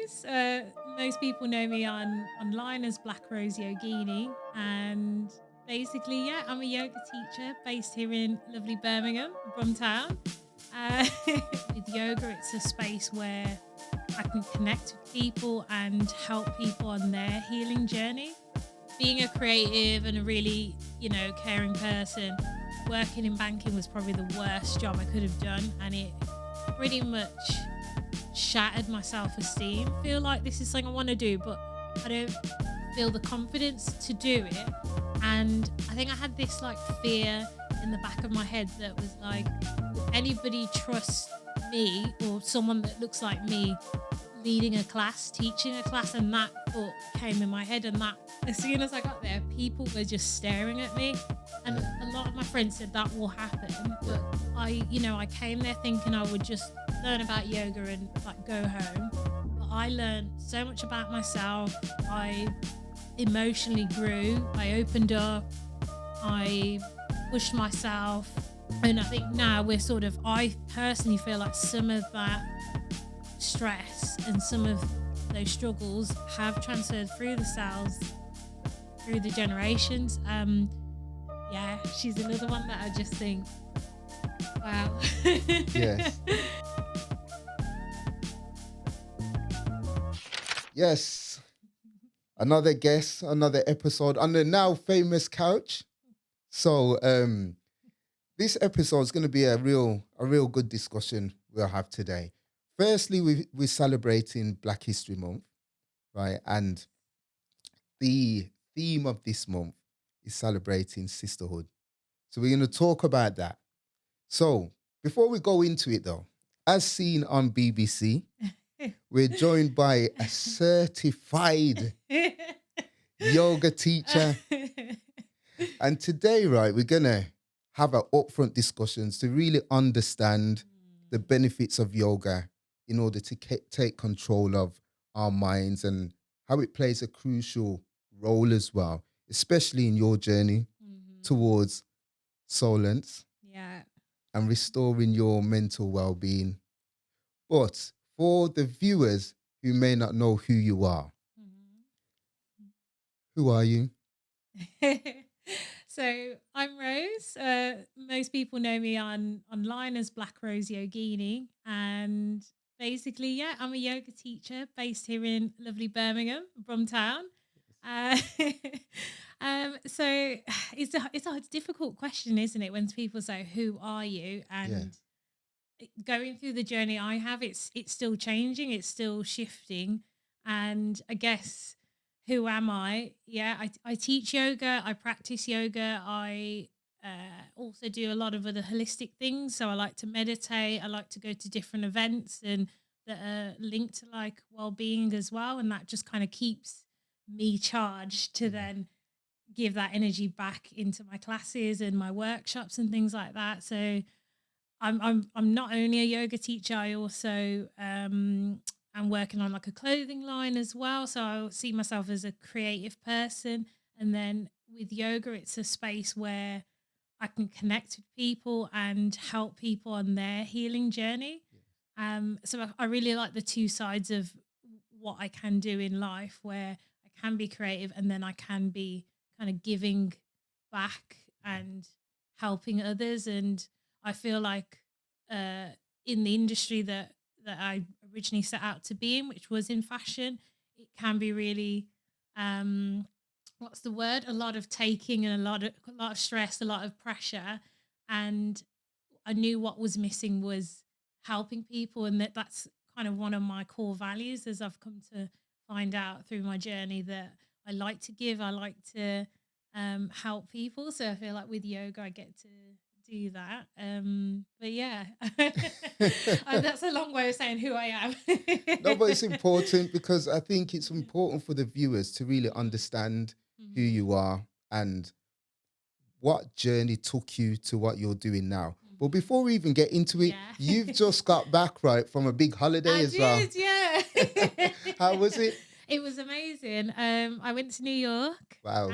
Rose. Most people know me online as Black Rose Yogini, and basically, yeah, I'm a yoga teacher based here in lovely Birmingham, Brumtown. With yoga, it's a space where I can connect with people and help people on their healing journey. Being a creative and a really, caring person, working in banking was probably the worst job I could have done, and it pretty much shattered my self-esteem. Feel like this is something I want to do, but I don't feel the confidence to do it. And I think I had this like fear in the back of my head that was like, will anybody trust me or someone that looks like me leading a class, teaching a class? And that thought came in my head, and that as soon as I got there, people were just staring at me. And a lot of my friends said that will happen, but I came there thinking I would just learn about yoga and like go home. But I learned so much about myself. I emotionally grew. I opened up. I pushed myself. And I think now I personally feel like some of that stress and some of those struggles have transferred through the cells, through the generations. Yeah, she's another one that I just think, wow. Yes. Yes. Another guest, another episode on the now famous couch. So this episode is going to be a real good discussion we'll have today. Firstly, we're celebrating Black History Month, right? And the theme of this month is celebrating sisterhood. So we're going to talk about that. So before we go into it though, as seen on BBC, we're joined by a certified yoga teacher. And today, right, we're going to have an upfront discussions to really understand the benefits of yoga in order to take control of our minds and how it plays a crucial role as well, especially in your journey towards solace Yeah. and restoring your mental well-being. But for the viewers who may not know who you are, who are you? So I'm Rose. Most people know me online as Black Rose Yogini, and basically, yeah, I'm a yoga teacher based here in lovely Birmingham, Brumtown. Uh, so it's a difficult question, isn't it, when people say, "Who are you?" Yeah. And going through the journey I have, it's still changing, it's still shifting, and I guess who am I? Yeah, I teach yoga, I practice yoga, I also do a lot of other holistic things. So I like to meditate, I like to go to different events and that are linked to like well-being as well, and that just kind of keeps me charged to then give that energy back into my classes and my workshops and things like that. So I'm not only a yoga teacher, I also am working on like a clothing line as well. So I see myself as a creative person. And then with yoga, it's a space where I can connect with people and help people on their healing journey. So I really like the two sides of what I can do in life, where I can be creative and then I can be kind of giving back and helping others. And I feel like uh, in the industry that I originally set out to be in, which was in fashion, it can be really what's the word? A lot of taking and a lot of stress, a lot of pressure. And I knew what was missing was helping people, and that's kind of one of my core values, as I've come to find out through my journey, that I like to give, I like to help people. So I feel like with yoga, I get to do that. But yeah, that's a long way of saying who I am. No, but it's important because I think it's important for the viewers to really understand who Mhm. you are and what journey took you to what you're doing now. But Mhm. before we even get into it, Yeah. you've just got back, right, from a big holiday I as well. did, yeah. How was it? It was amazing. I went to New York. Wow.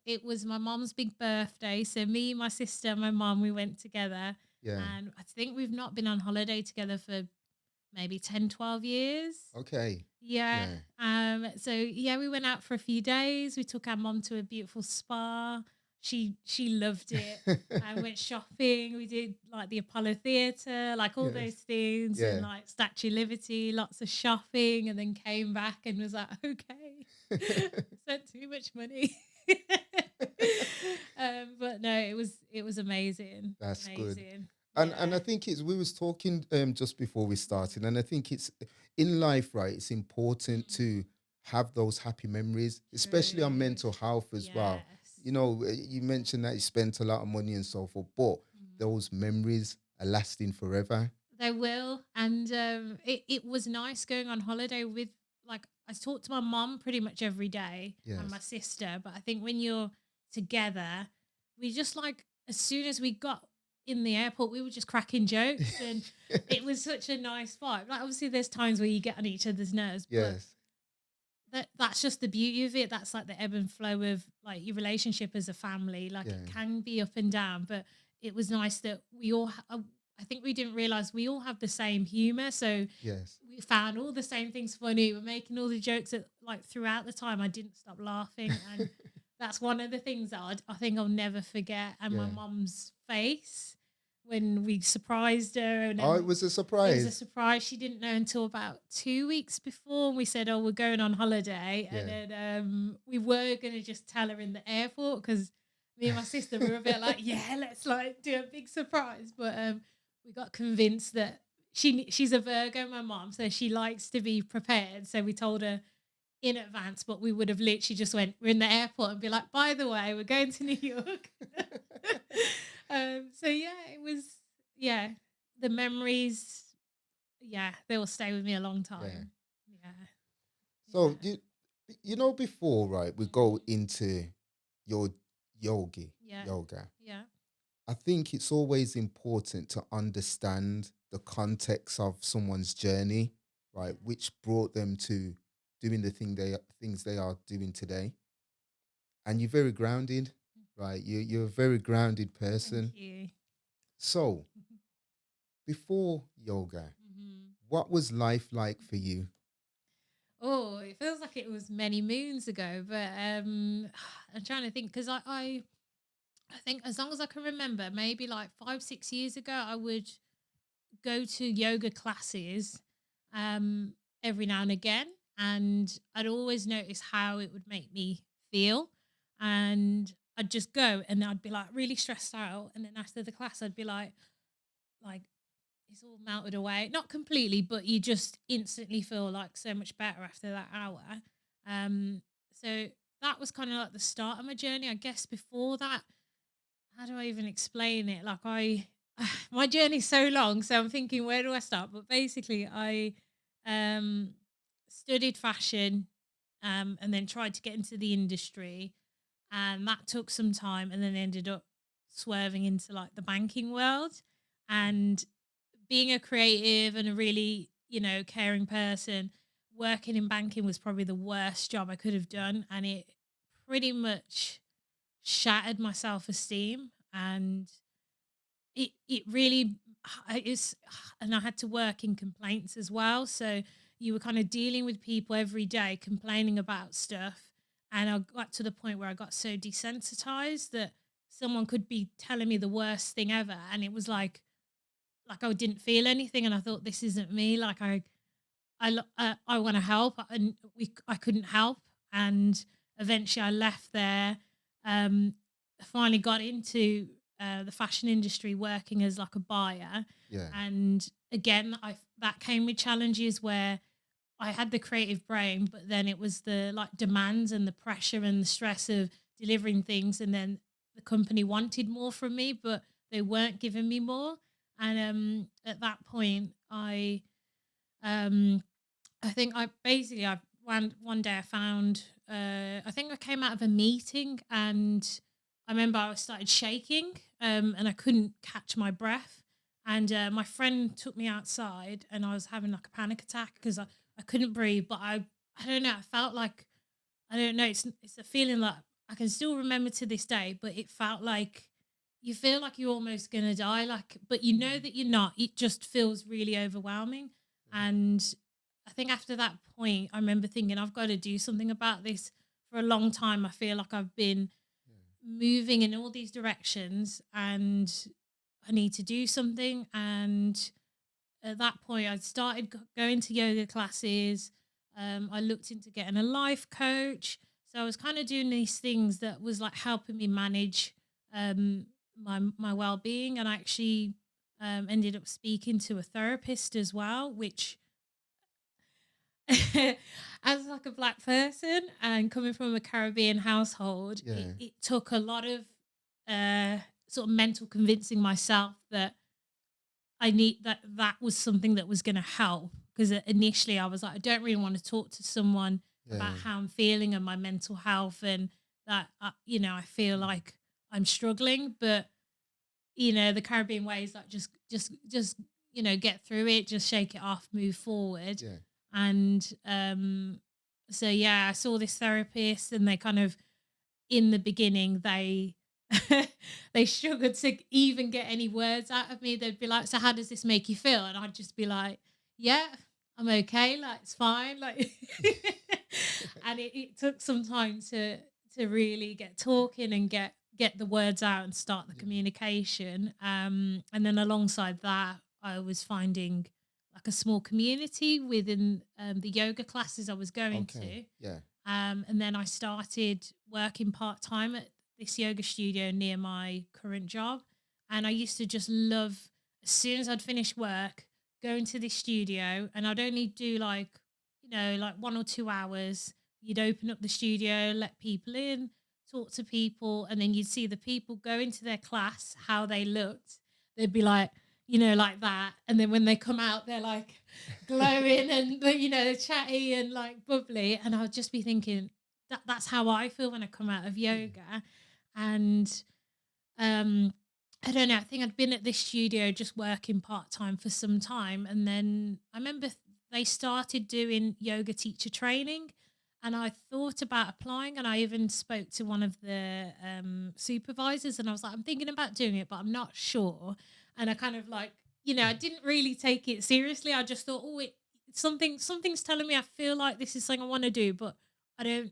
It was my mom's big birthday. So me, my sister, my mom, we went together. Yeah. And I think we've not been on holiday together for maybe 10, 12 years. Okay. Yeah. Yeah. So yeah, we went out for a few days. We took our mom to a beautiful spa. She loved it. And went shopping. We did like the Apollo Theatre, like all those Yes. things, and Yeah. like Statue of Liberty, lots of shopping, and then came back and was like, okay, spent too much money. But no, it was amazing. That's good. Amazing. And I Yeah. think it's we was talking just before we started, and I think it's in life, right? It's important Mm, to have those happy memories, especially on true. mental health as well. Yes. You know, you mentioned that you spent a lot of money and so forth, but Mm. those memories are lasting forever. They will. And it was nice going on holiday with, like, I talk to my mom pretty much every day and my Yes. sister. But I think when you're together, we just like, as soon as we got in the airport, we were just cracking jokes. And it was such a nice vibe. Like, obviously, there's times where you get on each other's nerves, but Yes. that's just the beauty of it. That's like the ebb and flow of like your relationship as a family. Like, it Yeah. can be up and down, but it was nice that we all. I think we didn't realize we all have the same humor, so Yes. we found all the same things funny. We're making all the jokes that, like, throughout the time. I didn't stop laughing, and that's one of the things that I think I'll never forget. And my Yeah. mom's face when we surprised her, and Oh, it then was a it was a surprise. surprise. She didn't know until about 2 weeks before. And we said, "Oh, we're going on holiday," and Yeah. then we were gonna just tell her in the airport because me and my sister were a bit like, "Yeah, let's like do a big surprise," but we got convinced that she's a Virgo, my mom, so she likes to be prepared. So we told her in advance, but we would have literally just went, we're in the airport and be like, by the way, we're going to New York. So yeah, it was, yeah, the memories, yeah, they will stay with me a long Yeah. time. Yeah. So Yeah. you know before, right, we go Mhm. into your Yeah. yoga. Yeah. I think it's always important to understand the context of someone's journey, right, Yeah. which brought them to doing the things they are doing today. And you're very grounded, right? You're a very grounded Thank person. you. So before yoga, Mhm. what was life like for you? Oh, it feels like it was many moons ago, but I'm trying to think because I think as long as I can remember, maybe like 5, 6 years ago, I would go to yoga classes um, every now and again. And I'd always notice how it would make me feel. And I'd just go and I'd be like really stressed out. And then after the class, I'd be like, it's all melted away. Not completely, but you just instantly feel like so much better after that hour. So that was kind of like the start of my journey. I guess before that, how do I even explain it? Like my journey's so long, so I'm thinking, where do I start? But basically, I um, studied fashion, and then tried to get into the industry, and that took some time, and then ended up swerving into like the banking world, and being a creative and a really, caring person. Working in banking was probably the worst job I could have done, and it pretty much shattered my self-esteem, and it really is. And I had to work in complaints as well, so you were kind of dealing with people every day complaining about stuff, and I got to the point where I got so desensitized that someone could be telling me the worst thing ever, and it was like I didn't feel anything, and I thought, this isn't me. Like I want to help, and I couldn't help, and eventually I left there. Um, Finally got into the fashion industry, working as like a buyer, Yeah. and again, I that came with challenges where I had the creative brain, but then it was the like demands and the pressure and the stress of delivering things, and then the company wanted more from me, but they weren't giving me more, and at that point, um I think I one day I found I think I came out of a meeting, and I remember I started shaking, and I couldn't catch my breath, and my friend took me outside, and I was having like a panic attack because I couldn't breathe, but I don't know, I felt like, I don't know, it's a feeling that I can still remember to this day, but it felt like you feel like you're almost gonna die, like, but you know that you're not. It just feels really overwhelming. And I think after that point, I remember thinking, I've got to do something about this. For a long time, I feel like I've been moving in all these directions and I need to do something. And at that point, I started going to yoga classes. I looked into getting a life coach. So I was kind of doing these things that was like helping me manage my well being. And I actually ended up speaking to a therapist as well, which as like a black person and coming from a Caribbean household, Yeah. it took a lot of uh, sort of mental convincing myself that I need that was something that was going to help. Because initially I was like, I don't really want to talk to someone about Yeah. how I'm feeling and my mental health, and that I feel like I'm struggling. But the Caribbean way is like just get through it, just shake it off, move forward. Yeah. And so yeah, I saw this therapist, and they kind of in the beginning they struggled to even get any words out of me. They'd be like, "So how does this make you feel?" And I'd just be like, "Yeah, I'm okay. Like it's fine." Like, and it took some time to really get talking and get the words out and start the Yeah. communication. And then alongside that, I was finding like a small community within the yoga classes I was going to. Okay. Yeah. And then I started working part time at this yoga studio near my current job. And I used to just love, as soon as I'd finish work, going to this studio, and I'd only do like 1 or 2 hours. You'd open up the studio, let people in, talk to people, and then you'd see the people go into their class, how they looked. They'd be like, like that. And then when they come out, they're like glowing and, they're chatty and like bubbly. And I would just be thinking that's how I feel when I come out of Yeah. yoga. And um, I don't know, I think I'd been at this studio just working part time for some time. And then I remember they started doing yoga teacher training. And I thought about applying, and I even spoke to one of the supervisors, and I was like, I'm thinking about doing it, but I'm not sure. And I kind of like, I didn't really take it seriously. I just thought, oh, something's telling me I feel like this is something I want to do, but I don't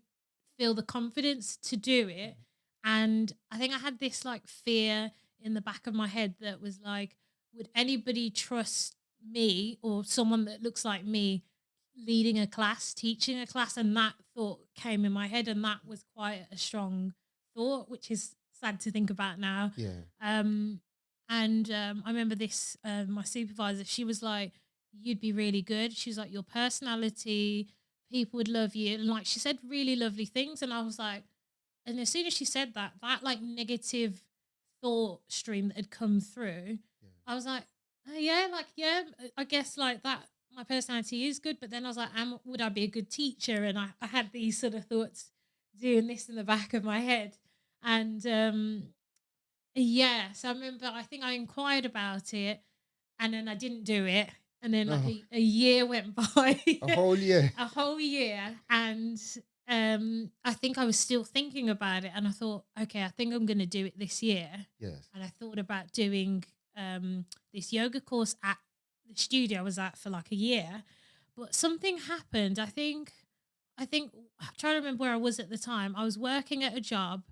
feel the confidence to do it. And I think I had this like fear in the back of my head that was like, would anybody trust me or someone that looks like me leading a class, teaching a class? And that thought came in my head, and that was quite a strong thought, which is sad to think about now. Yeah. Um, and I remember this, my supervisor, she was like, you'd be really good. She was like, your personality, people would love you. And like, she said really lovely things. And I was like, and as soon as she said that, that like negative thought stream that had come through, Yeah. I was like, oh, yeah, like, yeah, I guess like that, my personality is good. But then I was like, would I be a good teacher? And I had these sort of thoughts doing this in the back of my head. And yeah, so I remember, I think I inquired about it, and then I didn't do it. And then like No. a year went by, A whole year. a whole year. And I think I was still thinking about it. And I thought, okay, I think I'm going to do it this year. Yes. And I thought about doing this yoga course at the studio I was at for like a year. But something happened. I think I'm trying to remember where I was at the time. I was working at a job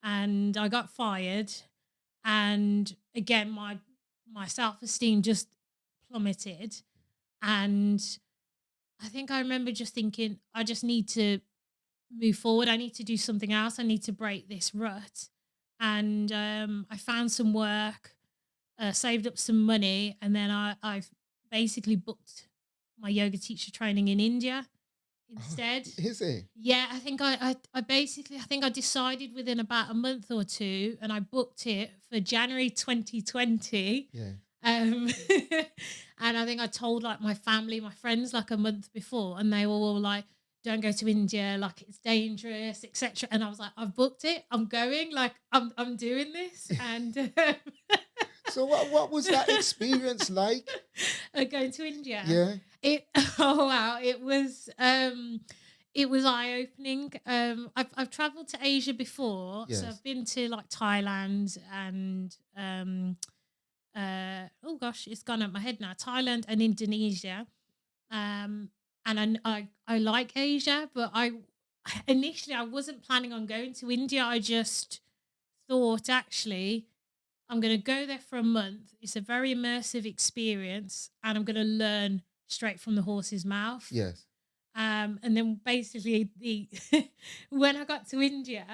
and I got fired. And again, my self-esteem just plummeted. And I think I remember just thinking, I just need to move forward. I need to do something else. I need to break this rut. And I found some work, saved up some money, and then I basically booked my yoga teacher training in India Oh, instead. is it? Yeah, I think I basically, I think I decided within about a month or two, and I booked it for January 2020. Yeah. And I think I told like my family, my friends, like a month before, and they were all like, "Don't go to India, like it's dangerous, etc." And I was like, "I've booked it. I'm going. Like I'm doing this." And So what was that experience like? going to India. Yeah. It oh wow, it was eye opening. I've traveled to Asia before, so Yes. I've been to like Thailand and oh gosh, it's gone up my head now. Thailand and Indonesia. Um, and I like Asia, but I initially I wasn't planning on going to India. I just thought actually I'm going to go there for a month. It's a very immersive experience, and I'm going to learn straight from the horse's mouth. Yes. And then basically the when I got to India,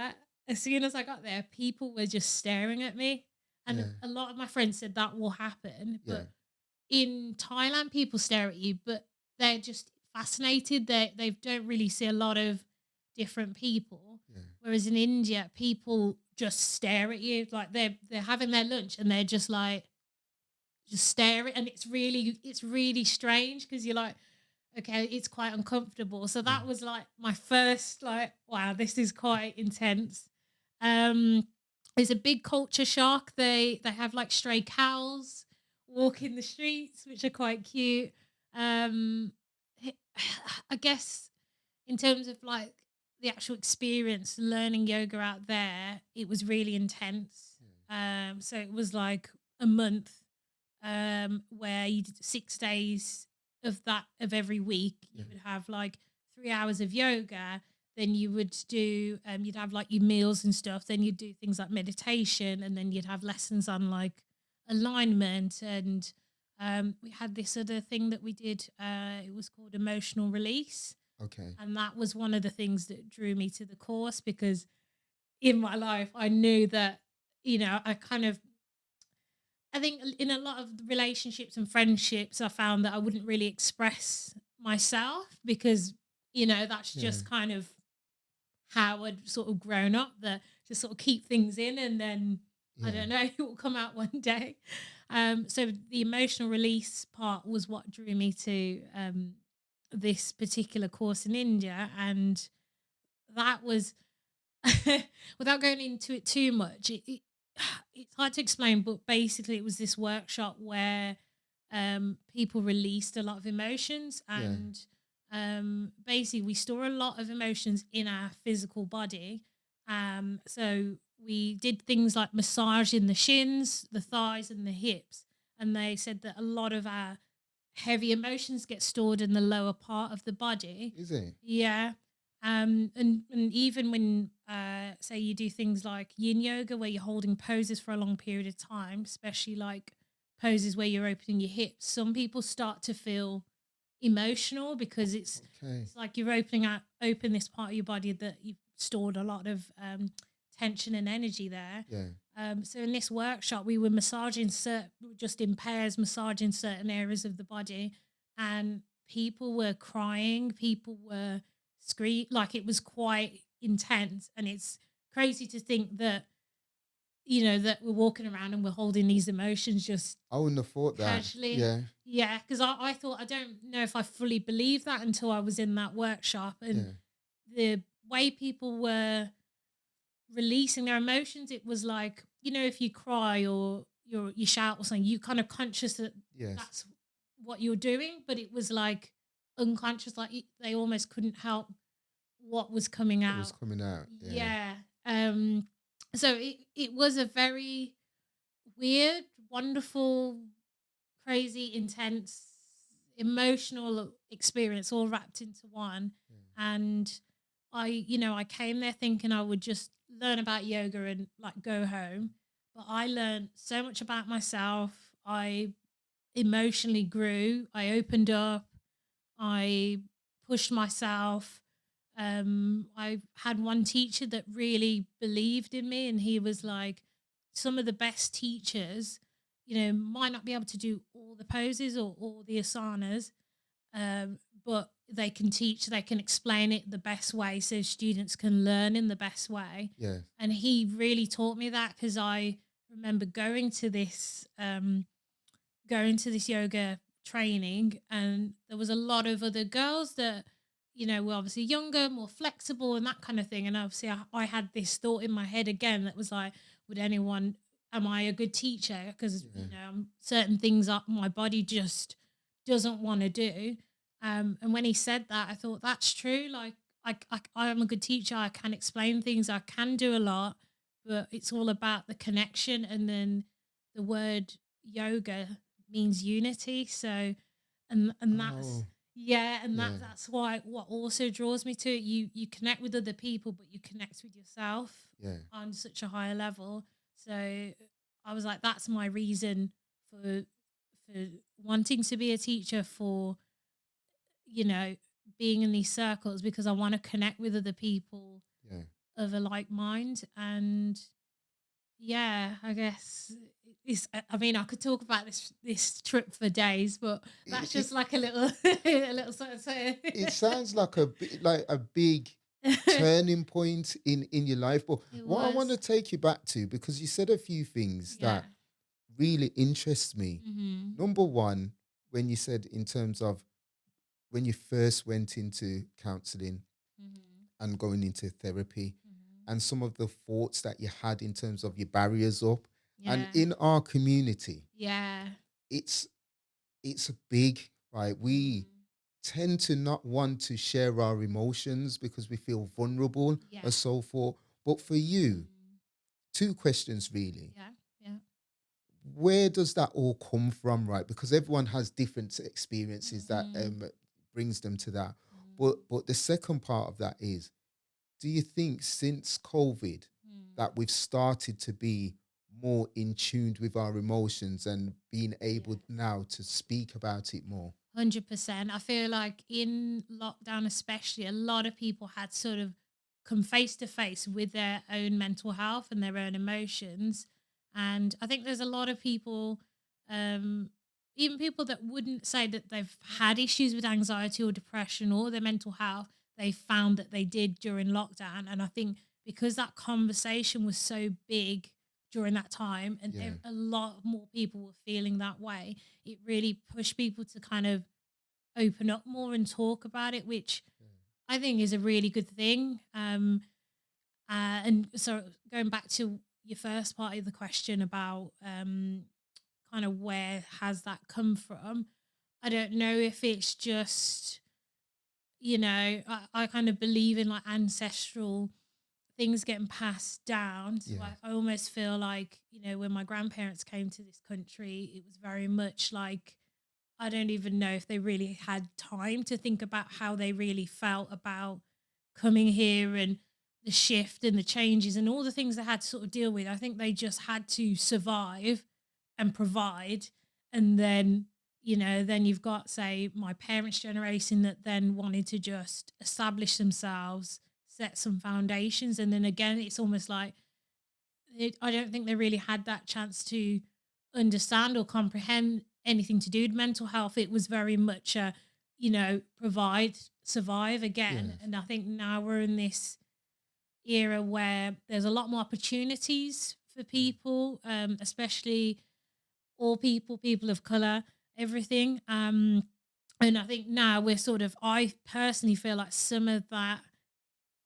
as soon as I got there, people were just staring at me. And Yeah. a lot of my friends said that will happen. Yeah. But in Thailand, people stare at you, but they're just fascinated. They don't really see a lot of different people. Yeah. Whereas in India, people just stare at you. Like they're having their lunch and they're just like just staring. And it's really strange because you're like, okay, it's quite uncomfortable. So Yeah. that was like my first like, wow, this is quite intense. Um, it's a big culture shock. They have like stray cows walking the streets, which are quite cute. Um, I guess in terms of like the actual experience learning yoga out there, it was really intense. So it was like a month where you did 6 days of every week. You Yeah. would have like 3 hours of yoga. Then you would do you'd have like your meals and stuff. Then you'd do things like meditation, and then you'd have lessons on like alignment. And we had this other thing that we did. It was called emotional release, Okay. and that was one of the things that drew me to the course because in my life I knew that I think in a lot of relationships and friendships, I found that I wouldn't really express myself because, that's Yeah. just kind of how I'd sort of grown up, that just sort of keep things in and then I Yeah. don't know, it will come out one day. So the emotional release part was what drew me to this particular course in India. And that was without going into it too much, it's hard to explain, but basically it was this workshop where people released a lot of emotions, Yeah. and basically we store a lot of emotions in our physical body. So we did things like massaging the shins, the thighs, and the hips, and they said that a lot of our heavy emotions get stored in the lower part of the body. Is it? Yeah. And even when say you do things like yin yoga where you're holding poses for a long period of time, especially like poses where you're opening your hips, some people start to feel emotional because it's Okay. it's like you're open this part of your body that you've stored a lot of tension and energy there. Yeah. So in this workshop, we were just in pairs, massaging certain areas of the body, and people were crying, people were like it was quite intense. And it's crazy to think that, that we're walking around and we're holding these emotions just I wouldn't have thought that. casually. Yeah. Yeah, because I thought, I don't know if I fully believed that until I was in that workshop. And Yeah. the way people were releasing their emotions, it was like, if you cry or you shout or something, you kind of conscious that Yes. that's what you're doing, but it was like unconscious, like they almost couldn't help what was coming It was out. coming out. Yeah. Yeah. So it was a very weird, wonderful, crazy, intense, emotional experience all wrapped into one. Yeah. And I came there thinking I would just learn about yoga and like go home. But I learned so much about myself. I emotionally grew. I opened up. I pushed myself. I had one teacher that really believed in me, and he was like, some of the best teachers, might not be able to do all the poses or all the asanas, but they can teach, they can explain it the best way so students can learn in the best way. Yeah. And he really taught me that because I remember going to this yoga training, and there was a lot of other girls that were obviously younger, more flexible and that kind of thing. And obviously I had this thought in my head again that was like, am I a good teacher? Because Yeah. certain things up my body just doesn't want to do. And when he said that, I thought that's true. Like I am a good teacher, I can explain things, I can do a lot, but it's all about the connection. And then the word yoga means unity. So, and that's, Oh. Yeah, and Yeah, that's why what also draws me to it, you connect with other people, but you connect with yourself yeah, on such a higher level. So I was like, that's my reason for for wanting to be a teacher, for you know being in these circles, because I want to connect with other people yeah. of a like mind. And yeah, I guess I mean, I could talk about this trip for days, but that's It, just it, like a little a little sort of it sounds like like a big turning point in your life. But It what I want to was. take you back to, because you said a few things Yeah. that really interest me. Mhm. Number one, when you said in terms of when you first went into counseling Mhm. and going into therapy, Mhm. and some of the thoughts that you had in terms of your barriers up. And Yeah. in our community, Yeah. it's it's big, right? We Mhm. tend to not want to share our emotions because we feel vulnerable Yeah. and so forth. But for you, Mhm. two questions really. Yeah. Yeah. Where does that all come from, right? Because everyone has different experiences that Mhm. brings them to that. Mhm. But the second part of that is, do you think since COVID that Mhm. we've started to be more in tune with our emotions and being able Yeah. now to speak about it more? 100%. I feel like in lockdown, especially, a lot of people had sort of come face to face with their own mental health and their own emotions. And I think there's a lot of people, um, even people that wouldn't say that they've had issues with anxiety or depression or their mental health, they found that they did during lockdown. And I think because that conversation was so big during that time, and Yeah, a lot more people were feeling that way, it really pushed people to kind of open up more and talk about it, which I think is a really good thing. And so going back to your first part of the question about kind of where has that come from, I don't know if it's just, I kind of believe in like ancestral things getting passed down. So yeah, I almost feel like, when my grandparents came to this country, it was very much like, I don't even know if they really had time to think about how they really felt about coming here and the shift and the changes and all the things they had to sort of deal with. I think they just had to survive and provide. And then you've got, say, my parents' generation that then wanted to just establish themselves, set some foundations. And then again, it's almost like I don't think they really had that chance to understand or comprehend anything to do with mental health. It was very much a, provide, survive again. yes, And I think now we're in this era where there's a lot more opportunities for people, especially all people, people of color, everything. And I think now we're sort of, I personally feel like some of that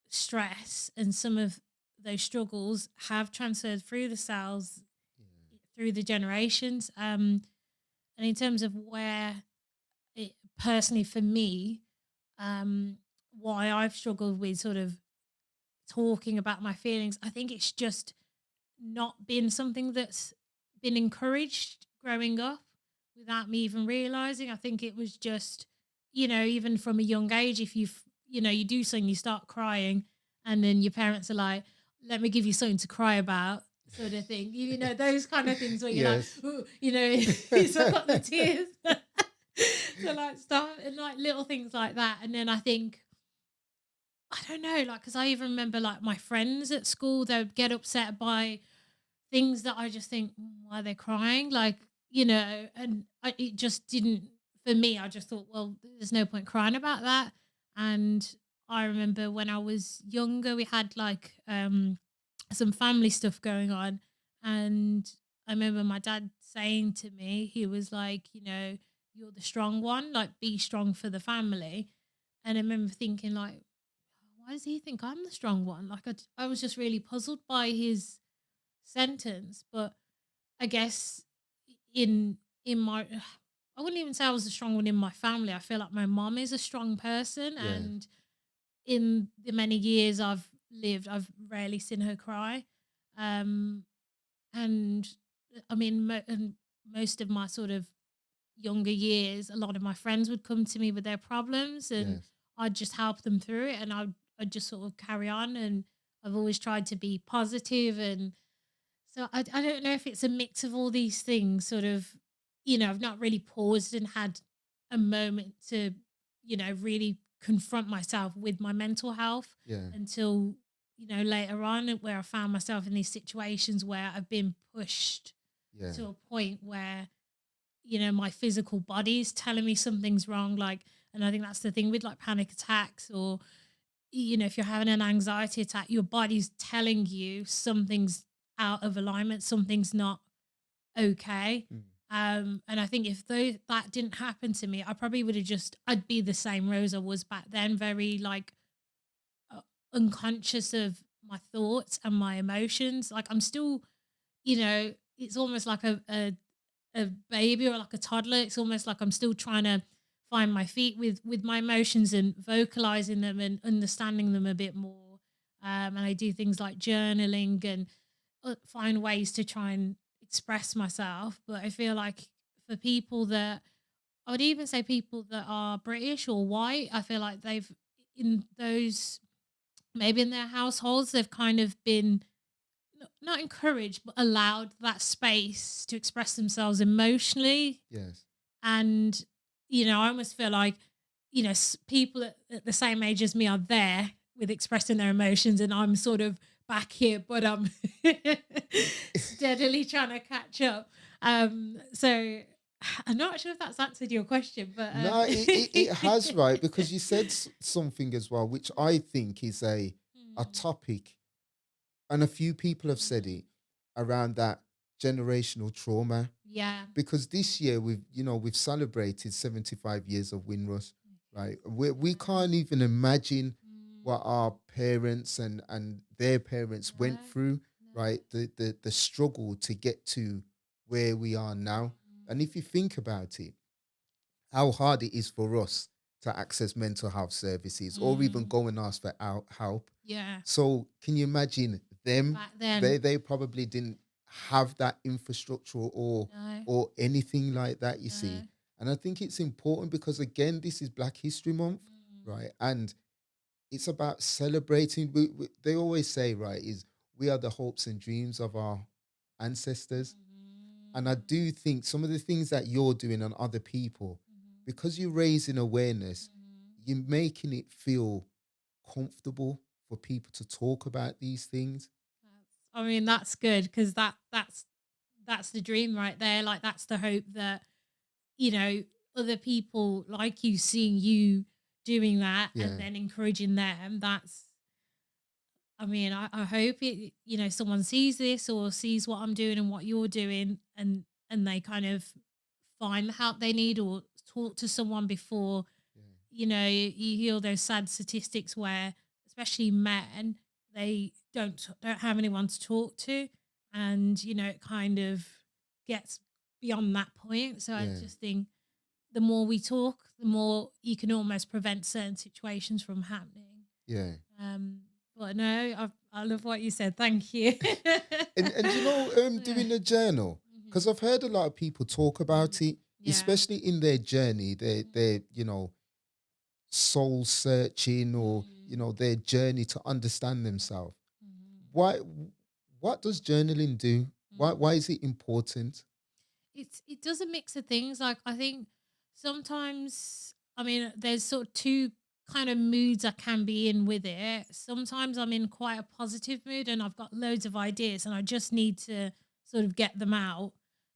stress and some of those struggles have transferred through the cells, yeah, through the generations. And in terms of where it personally for me, why I've struggled with sort of talking about my feelings, I think it's just not been something that's been encouraged growing up without me even realizing. I think it was just, even from a young age, if you do something, you start crying, and then your parents are like, let me give you something to cry about, sort of thing. Those kind of things where you're like, yes. ooh, it's got the tears. So like stuff and like little things like that. And then I think, I don't know, like, because I even remember like my friends at school, they would get upset by things that I just think, why are they crying? Like, and it just didn't, for me, I just thought, well, there's no point crying about that. And I remember when I was younger, we had like some family stuff going on. And I remember my dad saying to me, he was like, you're the strong one, like, be strong for the family. And I remember thinking, like, why does he think I'm the strong one? Like, I was just really puzzled by his sentence. But I guess in my I wouldn't even say I was the strong one in my family. I feel like my mom is a strong person, Yeah, and in the many years I've lived, I've rarely seen her cry. Um, and I mean, and most of my sort of younger years, a lot of my friends would come to me with their problems, and Yes. I'd just help them through it, and I'd just sort of carry on. And I've always tried to be positive, and so I don't know if it's a mix of all these things, sort of, I've not really paused and had a moment to, really confront myself with my mental health Yeah. until, later on, where I found myself in these situations where I've been pushed Yeah. to a point where, my physical body is telling me something's wrong. Like, and I think that's the thing with like panic attacks, or, if you're having an anxiety attack, your body's telling you something's out of alignment, something's not okay. Mm. And I think if that didn't happen to me, I probably would have I'd be the same Rose I was back then, very like uh, unconscious of my thoughts and my emotions. Like I'm still, it's almost like a baby or like a toddler. It's almost like I'm still trying to find my feet with my emotions and vocalizing them and understanding them a bit more. And I do things like journaling and find ways to try and express myself. But I feel like for people that, I would even say people that are British or white, I feel like they've, in those, maybe in their households, they've kind of been not encouraged, but allowed that space to express themselves emotionally. Yes. And, I almost feel like, people at the same age as me are there with expressing their emotions, and I'm sort of back here, but I'm steadily trying to catch up. So I'm not sure if that's answered your question, but No, it has, right, because you said something as well, which I think is a Mm, topic, and a few people have said mhm. it around that generational trauma. Yeah. Because this year we've celebrated 75 years of Windrush, right? We Wow. can't even imagine what Mm, our parents and their parents no, went through, no. right? The struggle to get to where we are now. And Mm, if you think about it, how hard it is for us to access mental health services or even mm, go and ask for help. yeah. So can you imagine them? Back then, They probably didn't have that infrastructure no, or anything like that, you see. no. And I think it's important because again, this is Black History Month, Mm, right? And it's about celebrating. They always say, right, is we are the hopes and dreams of our ancestors. And I mhm, do think some of the things that you're doing on other people, mhm, because you're raising awareness, mhm. you're making it feel comfortable for people to talk about these things. I mean, that's good because that's the dream right there. Like that's the hope that, you know, other people like you seeing you doing that and Yeah, then encouraging them. That's, I mean, I hope it, someone sees this or sees what I'm doing and what you're doing, and they kind of find the help they need or talk to someone before, yeah, you hear those sad statistics where, especially men, they don't have anyone to talk to, and it kind of gets beyond that point. So I yeah, just think the more we talk, the more you can almost prevent certain situations from happening. yeah. Um, but no, I love what you said. Thank you. And Yeah. doing a journal, because Mhm. I've heard a lot of people talk Mhm. about it, Yeah. especially in their journey, their Mhm. soul searching, or Mm. their journey to understand themselves. Mhm. Why? What does journaling do? Why Mm. is it important? It does a mix of things. Like I think sometimes, I mean, there's sort of two kind of moods I can be in with it. Sometimes I'm in quite a positive mood and I've got loads of ideas and I just need to sort of get them out.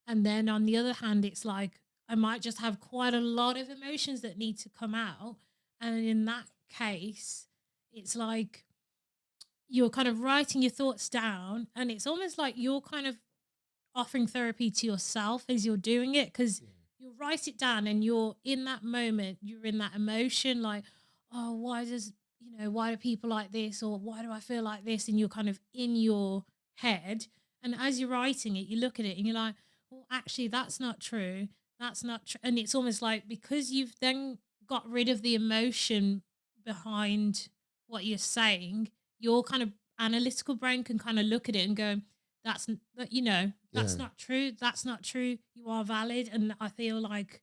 And then on the other hand, it's like I might just have quite a lot of emotions that need to come out. And in that case, it's like you're kind of writing your thoughts down and it's almost like you're kind of offering therapy to yourself as you're doing it, because Yeah, you write it down and you're in that moment, you're in that emotion, like, oh, why do people like this, or why do I feel like this, and you're kind of in your head. And as you're writing it, you look at it and you're like, well, actually that's not true, that's not true. And it's almost like because you've then got rid of the emotion behind what you're saying, your kind of analytical brain can kind of look at it and go, that's not yeah, true. That's not true. You are valid. And I feel like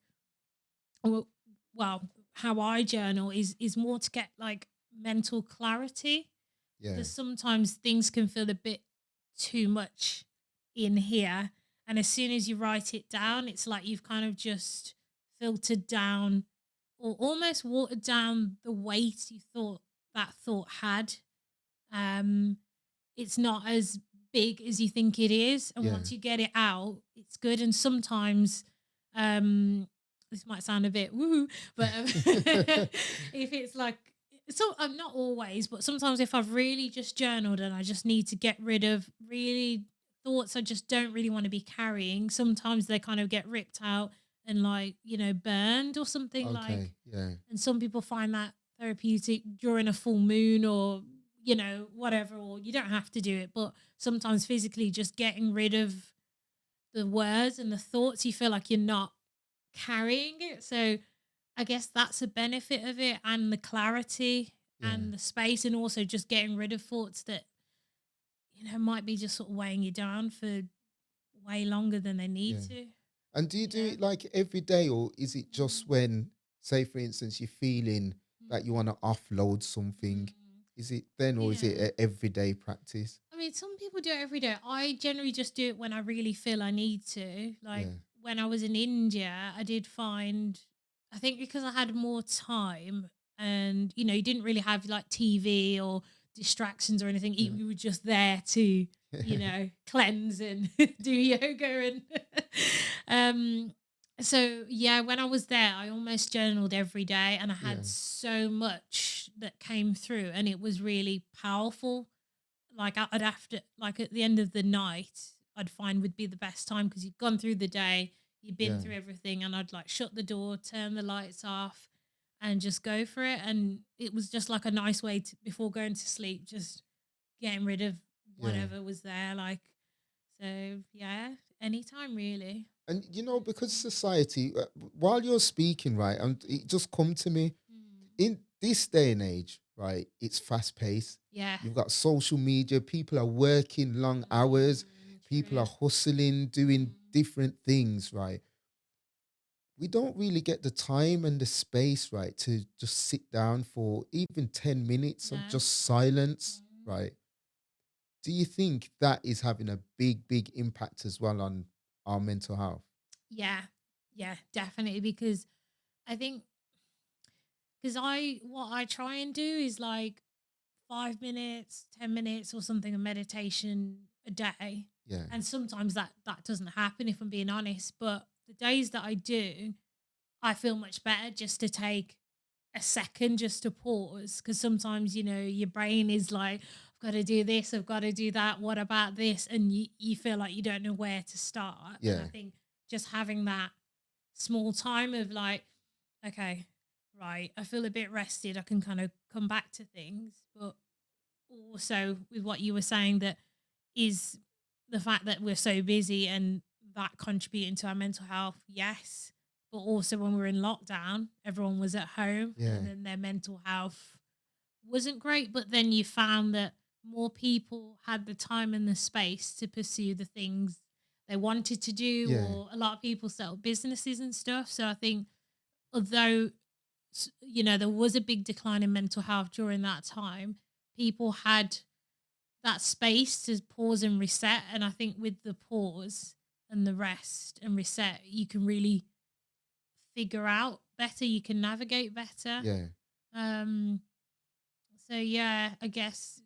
Well, well, how I journal is more to get like mental clarity, Yeah. because sometimes things can feel a bit too much in here. And as soon as you write it down, it's like you've kind of just filtered down or almost watered down the weight you thought that thought had. Um, it's not as big as you think it is. And Yeah. once you get it out, it's good. And sometimes, this might sound a bit woo, but if it's like, so I'm not always, but sometimes if I've really just journaled and I just need to get rid of really thoughts I just don't really want to be carrying, sometimes they kind of get ripped out and like, burned or something like. Okay. Yeah. And some people find that therapeutic during a full moon or, whatever, or you don't have to do it. But sometimes physically just getting rid of the words and the thoughts, you feel like you're not carrying it. So I guess that's a benefit of it, and the clarity Yeah. and the space, and also just getting rid of thoughts that, might be just sort of weighing you down for way longer than they need Yeah. to. And do you do Yeah. it like every day, or is it just Mm, when, say, for instance, you're feeling that you mm, want to offload something? mm. Is it then, or is it Yeah. a everyday practice? I mean, some people do it every day. I generally just do it when I really feel I need to. Like Yeah. when I was in India, I did find, I think because I had more time and, you didn't really have like TV or distractions or anything. Yeah. You were just there to, cleanse and do yoga. And so, yeah, when I was there, I almost journaled every day and I had Yeah. so much that came through and it was really powerful. Like I'd have to, like at the end of the night, I'd find would be the best time because you'd gone through the day, you'd been Yeah. through everything, and I'd like shut the door, turn the lights off, and just go for it. And it was just like a nice way to, before going to sleep, just getting rid of Yeah. whatever was there. Like, so yeah, anytime really. And because society, while you're speaking, right, and it just come to me Mm. in this day and age, right, it's fast paced. Yeah. You've got social media, people are working long hours, people are True. hustling, doing Mm. different things, right? We don't really get the time and the space, right, to just sit down for even 10 minutes of No. just silence, Mm. right? Do you think that is having a big, big impact as well on our mental health? Yeah. Yeah, definitely. Because I think, because what I try and do is like 5 minutes, 10 minutes or something of meditation a day. Yeah, And sometimes that doesn't happen if I'm being honest. But the days that I do, I feel much better just to take a second just to pause. Cause sometimes, your brain is like, I've got to do this, I've got to do that. What about this? And you feel like you don't know where to start. And I yeah, think just having that small time of like, okay, right, I feel a bit rested. I can kind of come back to things. But also with what you were saying, that is the fact that we're so busy and that contributing to our mental health, yes. But also when we were in lockdown, everyone was at home yeah, and then their mental health wasn't great. But then you found that more people had the time and the space to pursue the things they wanted to do, yeah, or a lot of people set up businesses and stuff. So I think although there was a big decline in mental health during that time, people had that space to pause and reset. And I think with the pause and the rest and reset, you can really figure out better, you can navigate better. yeah, Um, so yeah, I guess,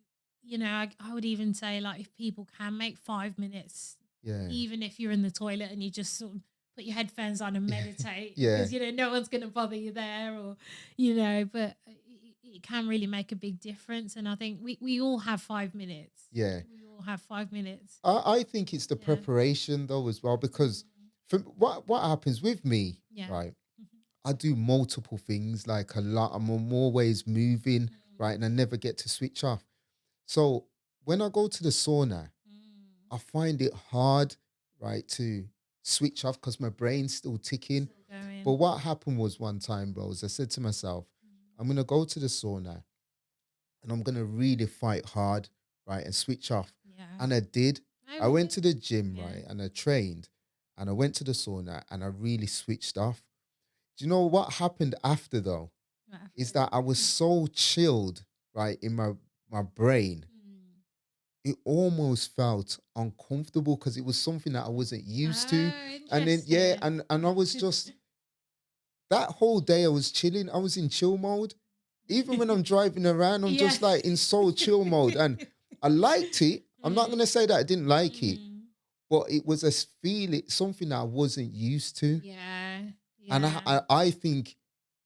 I would even say like if people can make 5 minutes, yeah, even if you're in the toilet and you just sort of put your headphones on and meditate yeah, because, no one's going to bother you there, or, but it can really make a big difference. And I think we all have 5 minutes. yeah. We all have 5 minutes. I think it's the Yeah. preparation though as well, because Mm. for what happens with me, Yeah. right? Mhm. I do multiple things, like a lot. I'm on more ways moving, right? And I never get to switch off. So when I go to the sauna, Mm. I find it hard, right, to switch off because my brain's still ticking. Still But going. what happened was one time, bro, is I said to myself, Mm. I'm gonna go to the sauna and I'm gonna really fight hard, right, and switch off. Yeah. And I did. Oh, I went really? to the gym, Yeah. right, and I trained and I went to the sauna and I really switched off. Do you know what happened after though? Is that I was so chilled, right, in my brain. Mm. It almost felt uncomfortable because it was something that I wasn't used to. Oh, And then yeah, interesting. and I was just that whole day I was chilling. I was in chill mode. Even when I'm driving around, I'm Yeah. just like in so chill mode. And I liked it. I'm not gonna Mm, say that I didn't like it, mm. but it was a feeling, something that I wasn't used to. Yeah. And Yeah. I think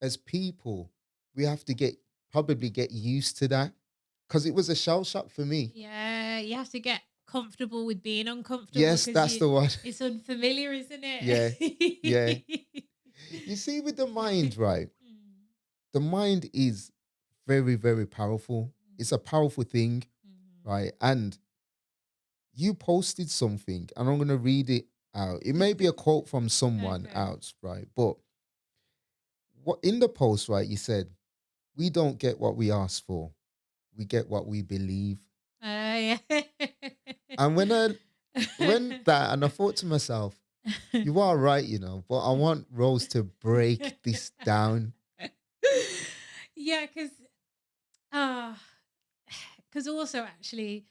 as people, we have to probably get used to that. Because it was a shell shock for me. Yeah. You have to get comfortable with being uncomfortable Yes, because that's the one. it's unfamiliar, isn't Yeah, yeah. it? You see, with the mind, right? Mm, The mind is very, very powerful. It's a powerful thing, mm, right? And you posted something, and I'm gonna read it out. It may be a mhm. quote from someone Okay. else, right? But what in the post, right? You said, "We don't get what we ask for. We get what we believe." Yeah. And when that, and I thought to myself, "You are right, you know." But I want Rose to break this down. Yeah, uh, because also actually,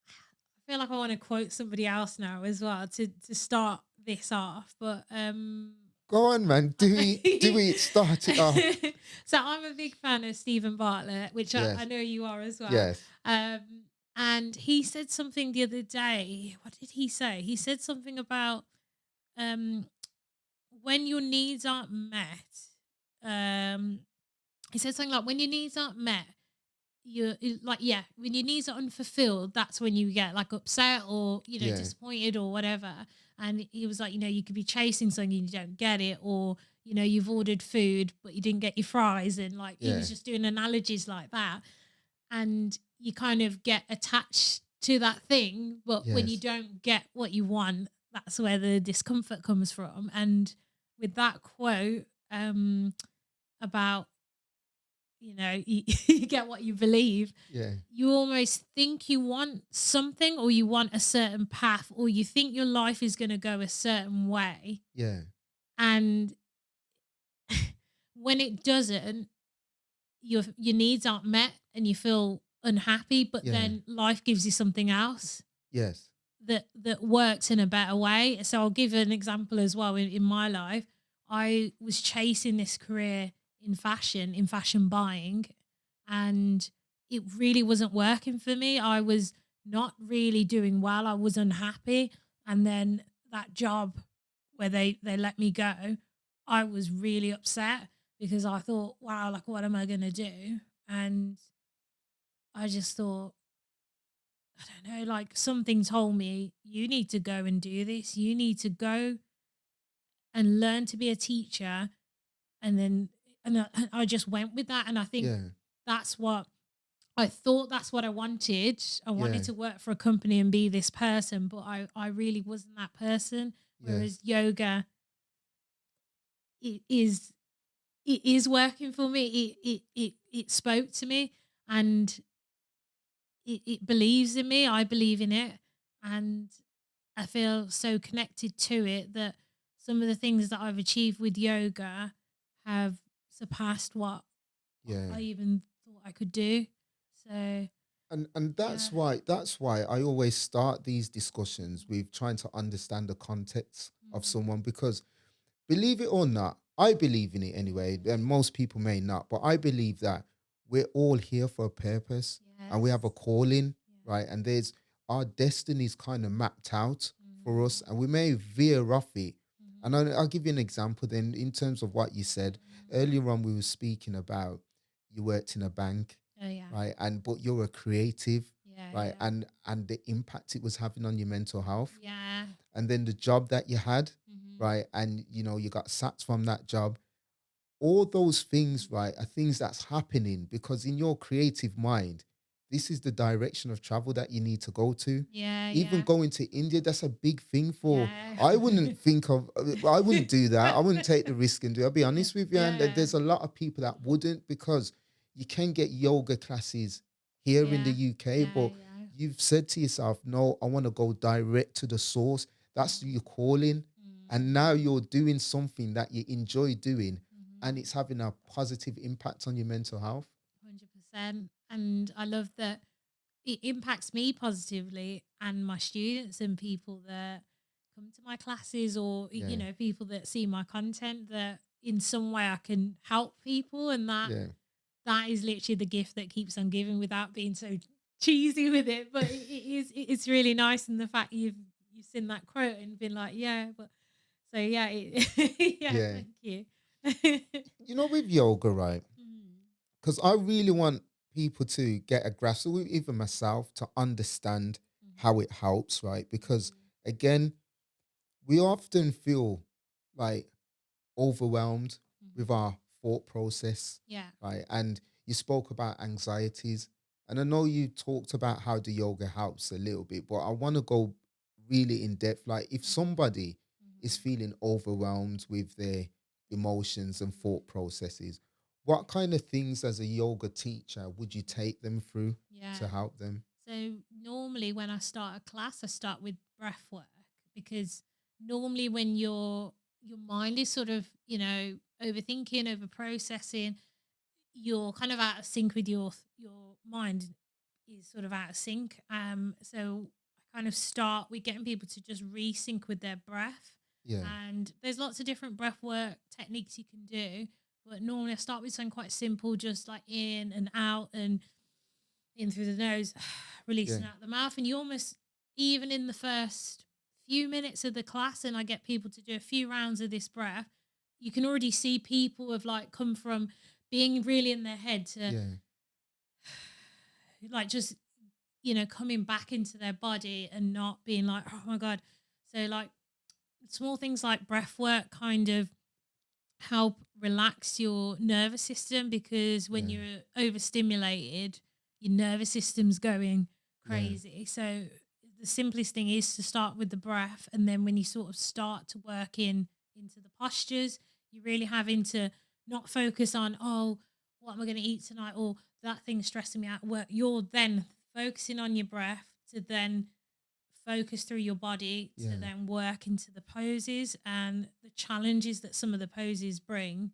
I feel like I want to quote somebody else now as well to start this off. But Go on, man. Do it. Start it off. so I'm a big fan of Stephen Bartlett, which I Yes. know you are as well. Yes. And he said something the other day. What did he say? He said something about um when your needs aren't met. Um, he said something like when your needs aren't met, like yeah, when your needs are unfulfilled, that's when you get like upset or Yeah. disappointed or whatever. And he was like, you could be chasing something and you don't get it, or you've ordered food but you didn't get your fries, and like he Yeah. was just doing analogies like that, and you kind of get attached to that thing, but when you Yes. don't get what you want, that's where the discomfort comes from. And with that quote, about you get what you believe, Yeah. you almost think you want something, or you want a certain path, or you think your life is going to go a certain way, Yeah. and when it doesn't, your needs aren't met and you feel unhappy, but Yeah. then life gives you something else Yes. that works in a better way. So I'll give an example as well. In my life, I was chasing this career in fashion buying, and it really wasn't working for me. I was not really doing well. I was unhappy. And then that job where they let me go, I was really upset because I thought, wow, like what am I gonna do? And I just thought, I don't know, like something told me, you need to go and do this. You need to go and learn to be a teacher. And then, and I just went with that. And I think Yeah. that's what I thought, that's what I wanted. I wanted Yeah. to work for a company and be this person, but I really wasn't that person. Yes. Whereas yoga, it is, it is working for me. It spoke to me, and it believes in me. I believe in it. And I feel so connected to it that some of the things that I've achieved with yoga have surpassed what Yeah. I even thought I could do. So And yeah. that's why I always start these discussions with trying to understand the context of Mm, someone, because believe it or not, I believe in it anyway, and most people may not, but I believe that we're all here for a purpose and we yes. have a calling, right? Yeah. And there's our destinies kind of mapped out for us, Mm, and we may veer off it. And mhm, I'll give you an example then in terms of what you said mm. earlier on. We were speaking about you worked in a bank, Oh yeah. right? And but you're a creative, Yeah. right? Yeah. And the impact it was having on your mental health, Yeah. and then the job that you had, Mhm, right? And you got sacked from that job. All those things, mm. right, are things that's happening because in your creative mind, this is the direction of travel that you need to go to. Yeah. Even Yeah. going to India, that's a big thing for. Yeah. I wouldn't think of, I wouldn't do that. I wouldn't take the risk and do it. I'll be honest with you. And Yeah. there's a lot of people that wouldn't, because you can get yoga classes here in the Yeah. UK, Yeah. but Yeah. you've said to yourself, no, I want to go direct to the source. That's your Mm, calling. and now you're doing something that you enjoy doing, and Mhm. it's having a positive impact on your mental health. 100%. And I love that it impacts me positively and my students and people that come to my classes, or Yeah, people that see my content, that in some way I can help people. And yeah. that is literally the gift that keeps on giving, without being so cheesy with it. But it's really nice. And the fact you've seen that quote and been like, yeah, but so yeah, yeah, Yeah. thank you. With yoga, right? Mm, Because I really want people to get a grasp, or even myself, to understand how mhm, it helps, right? Because mhm. again, we often feel like overwhelmed with Mhm. our thought process, Yeah. right? And you spoke about anxieties, and I know you talked about how the yoga helps a little bit, but I want to go really in depth. Like, if Mhm. somebody is Mhm. feeling overwhelmed with their emotions and thought Mhm. processes, what kind of things as a yoga teacher would you Mhm. take them through to Yeah. help them? So normally when I start a class, I start with breath work, because normally when your mind is sort of, overthinking, over processing, you're kind of out of sync with your mind is sort of out of sync. So I kind of start with getting people to just resync with their breath. Yeah, And there's lots of different breath work techniques you can do. But normally I start with something quite simple, just like in and out, and in through the nose, yeah, releasing out the mouth. And you almost, even in the first few minutes of the class, and I get people to do a few rounds of this breath, you can already see people have like come from being really in their head to yeah, like just, coming back into their body and not being like, oh my God. So, like, small things like breath work kind of help relax your nervous system, because when yeah, you're overstimulated, your nervous system's going yeah, crazy. So the simplest thing is to start with the breath, and then when you sort of start to work into the postures, you're really having to not focus on, oh, what am I going to eat tonight, or that thing's stressing me out at work. You're then focusing on your breath to then focus through your body to yeah, then work into the poses and the challenges that some of the poses bring.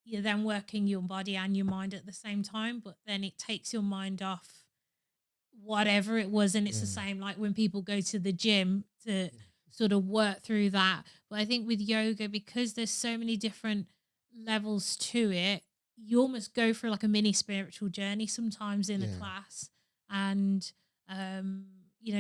You're then working your body and your mind at the same time, but then it takes your mind off whatever it was. And it's the yeah, same like when people go to the gym to sort of work through that. But I think with yoga, because there's so many different levels to it, you almost go through like a mini spiritual journey sometimes in a yeah, class. And um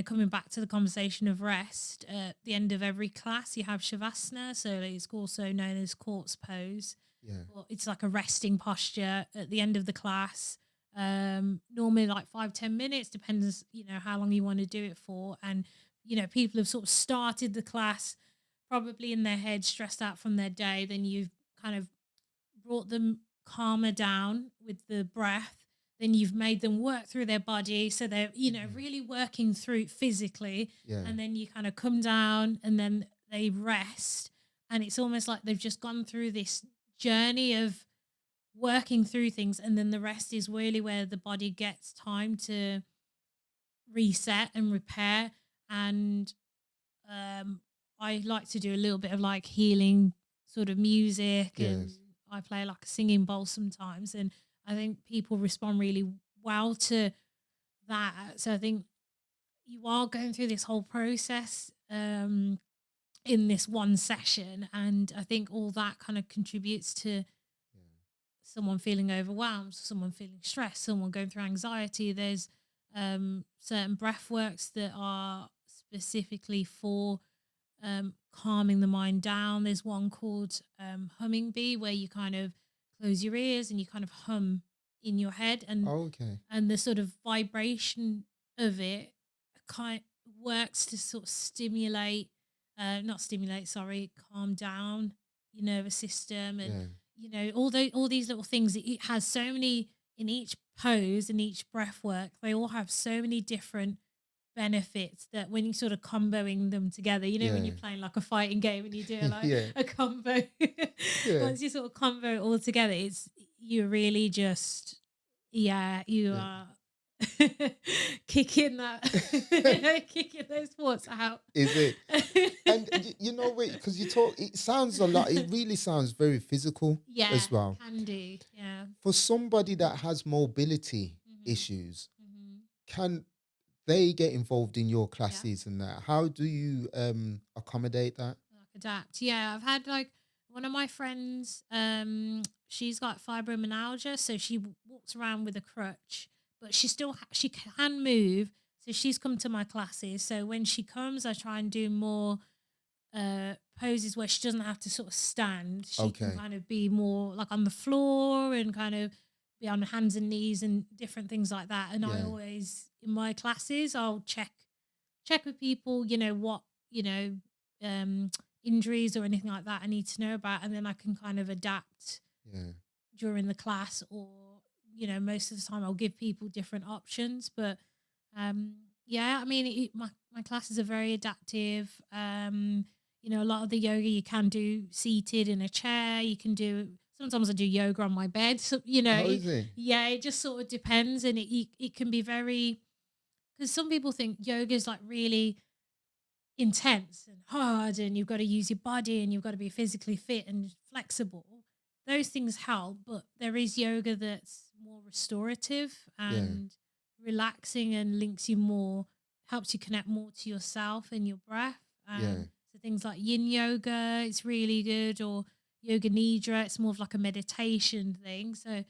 coming back to the conversation of rest, at the end of every class you have shavasana, so it's also known as corpse pose. yeah, But it's like a resting posture at the end of the class. Normally like 5-10 minutes, depends, how long you want to do it for. And people have sort of started the class probably in their head, stressed out from their day. Then you've kind of brought them calmer down with the breath. Then you've made them work through their body, so they're yeah, really working through physically. yeah, And then you kind of come down and then they rest. And it's almost like they've just gone through this journey of working through things, and then the rest is really where the body gets time to reset and repair. And um I like to do a little bit of like healing sort of music, and yes, I play like a singing bowl sometimes, and I think people respond really well to that. So I think you are going through this whole process in this one session, and I think all that kind of contributes to yeah, someone feeling overwhelmed, someone feeling stressed, someone going through anxiety. There's certain breath works that are specifically for calming the mind down. There's one called Humming Bee, where you kind of close your ears and you kind of hum in your head, and okay, the sort of vibration of it kind works to sort of stimulate, not stimulate, sorry, calm down your nervous system. And yeah, all these little things. It has so many in each pose and each breath work. They all have so many different benefits that when you sort of comboing them together, when yeah, you're playing like a fighting game and you do like yeah, a combo, yeah, once you sort of combo it all together, it's you really just, yeah, you yeah. are. kicking that, kicking those thoughts out. Is it? And you know, wait, because you talk, it sounds a lot. It really sounds very physical Yeah, as well. can do. Yeah. For somebody that has mobility Hmm. issues, Hmm. can they get involved in your Yeah. classes and that? How do you accommodate that? Like adapt. Yeah, I've had like one of my friends. She's got fibromyalgia, so she walks around with a crutch, but she still she can move. So she's come to my classes. So when she comes, I try and do more poses where she doesn't have to sort of stand. She can Okay. kind of be more like on the floor and kind of be on hands and knees and different things like that. And I Yeah. always in my classes I'll check with people, what, you know, um injuries or anything like that I need to know about, and then I can kind of adapt Yeah. during the class, or most of the time I'll give people different options. But um yeah, I mean my classes are very adaptive. A lot of the yoga you can do seated in a chair, you can do, sometimes I do yoga on my bed, so How is it? yeah, it just sort of depends. And it can be very, because some people think yoga is like really intense and hard and you've got to use your body and you've got to be physically fit and flexible. Those things help, but there is yoga that's more restorative Yeah. and relaxing and links you more, helps you connect more to yourself and your breath. Yeah. So things like yin yoga, it's really good, or yoga nidra, it's more of like a meditation thing. So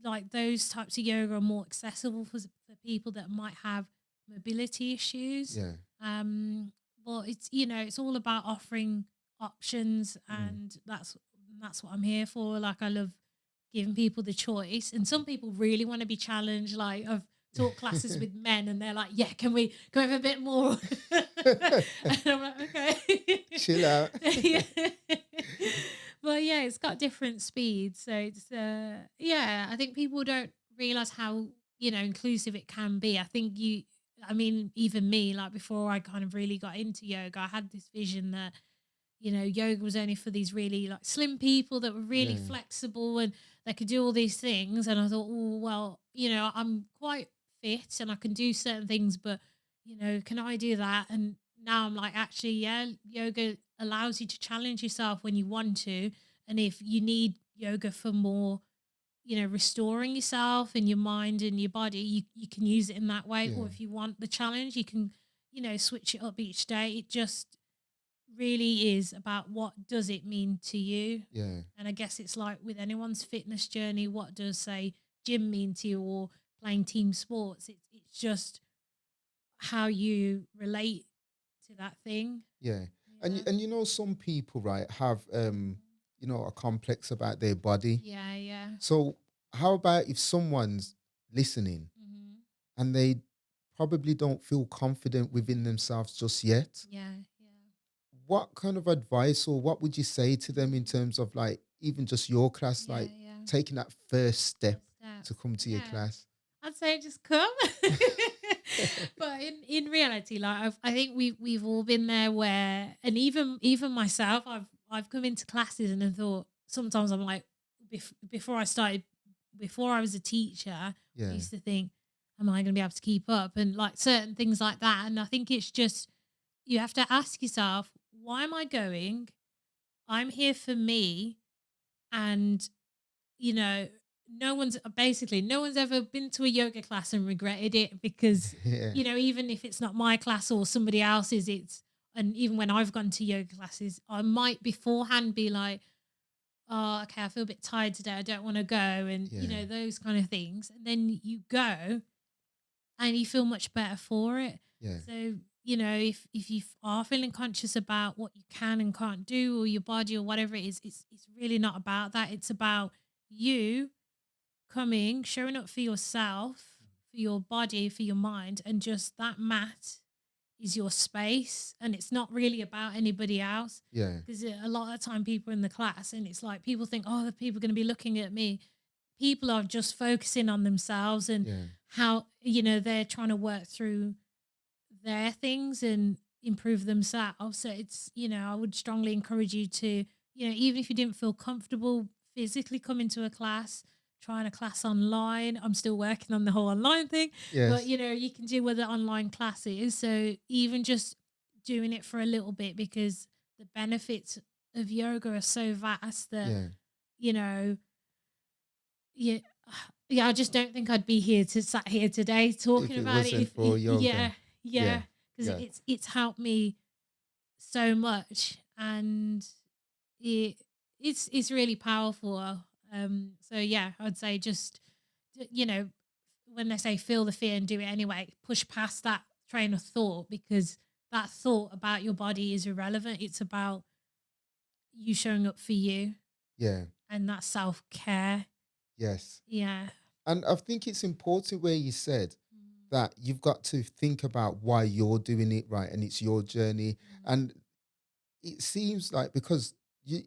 like those types of yoga are more accessible for people that might have mobility issues. Yeah. um but it's all about offering options, Mm. and that's what I'm here for. Like, I love giving people the choice, and some people really want to be challenged. Like, I've taught classes with men and they're like, yeah, can we have a bit more? And I'm like, okay. Chill out. Yeah. But yeah, it's got different speeds. So it's yeah, I think people don't realize how, inclusive it can be. I mean, even me, like before I kind of really got into yoga, I had this vision that, yoga was only for these really like slim people that were really Yeah. flexible and they could do all these things. And I thought, oh, well, I'm quite fit and I can do certain things, but, can I do that? And now I'm like, actually, yeah, yoga allows you to challenge yourself when you want to. And if you need yoga for more, restoring yourself and your mind and your body, you can use it in that way. Or Yeah. if you want the challenge, you can, switch it up each day. It just really is about what does it mean to you. Yeah. And I guess it's like with anyone's fitness journey, what does, say, gym mean to you, or playing team sports? It's just how you relate to that thing. Yeah. And Yeah. and some people, right, have a complex about their body. Yeah, yeah. So how about if someone's listening Hmm. and they probably don't feel confident within themselves just yet? Yeah, yeah. What kind of advice or what would you say to them in terms of like even just your class, Yeah, like yeah. taking that first step First step. to come to your Yeah. class? I'd say just come. But in reality, like I think we've all been there where, and even myself, I've come into classes and I thought, sometimes I'm like, before I started, before I was a teacher, I Yeah. used to think, am I going to be able to keep up? And like certain things like that. And I think it's just, you have to ask yourself, why am I going? I'm here for me. And you know, no one's ever been to a yoga class and regretted it, because, Yeah. even if it's not my class or somebody else's, and even when I've gone to yoga classes, I might beforehand be like, oh, okay, I feel a bit tired today. I don't want to go. And, Yeah. those kind of things. And then you go and you feel much better for it. Yeah. So, if you are feeling conscious about what you can and can't do, or your body, or whatever it is, it's really not about that. It's about you coming, showing up for yourself, for your body, for your mind, and just that mat is your space. And it's not really about anybody else. Yeah. Because a lot of the time people in the class, and it's like people think, oh, the people are going to be looking at me. People are just focusing on themselves and Yeah. how, they're trying to work through their things and improve themselves. So it's, I would strongly encourage you to, even if you didn't feel comfortable physically come into a class, trying a class online. I'm still working on the whole online thing, but Yes. you can do other online classes. So even just doing it for a little bit, because the benefits of yoga are so vast that, Yeah. you know, yeah, yeah, I just don't think I'd be here to sat here today If talking it about it. wasn't for yoga. Yeah, yeah, Yeah. because Yeah. it's helped me so much, and it it's really powerful. So yeah, I'd say just when they say feel the fear and do it anyway, push past that train of thought, because that thought about your body is irrelevant. It's about you showing up for you, Yeah. and that self care. Yes. Yeah. And I think it's important where you said Mm, that you've got to think about why you're doing it, right, and it's your journey. mm. And it seems like, because you're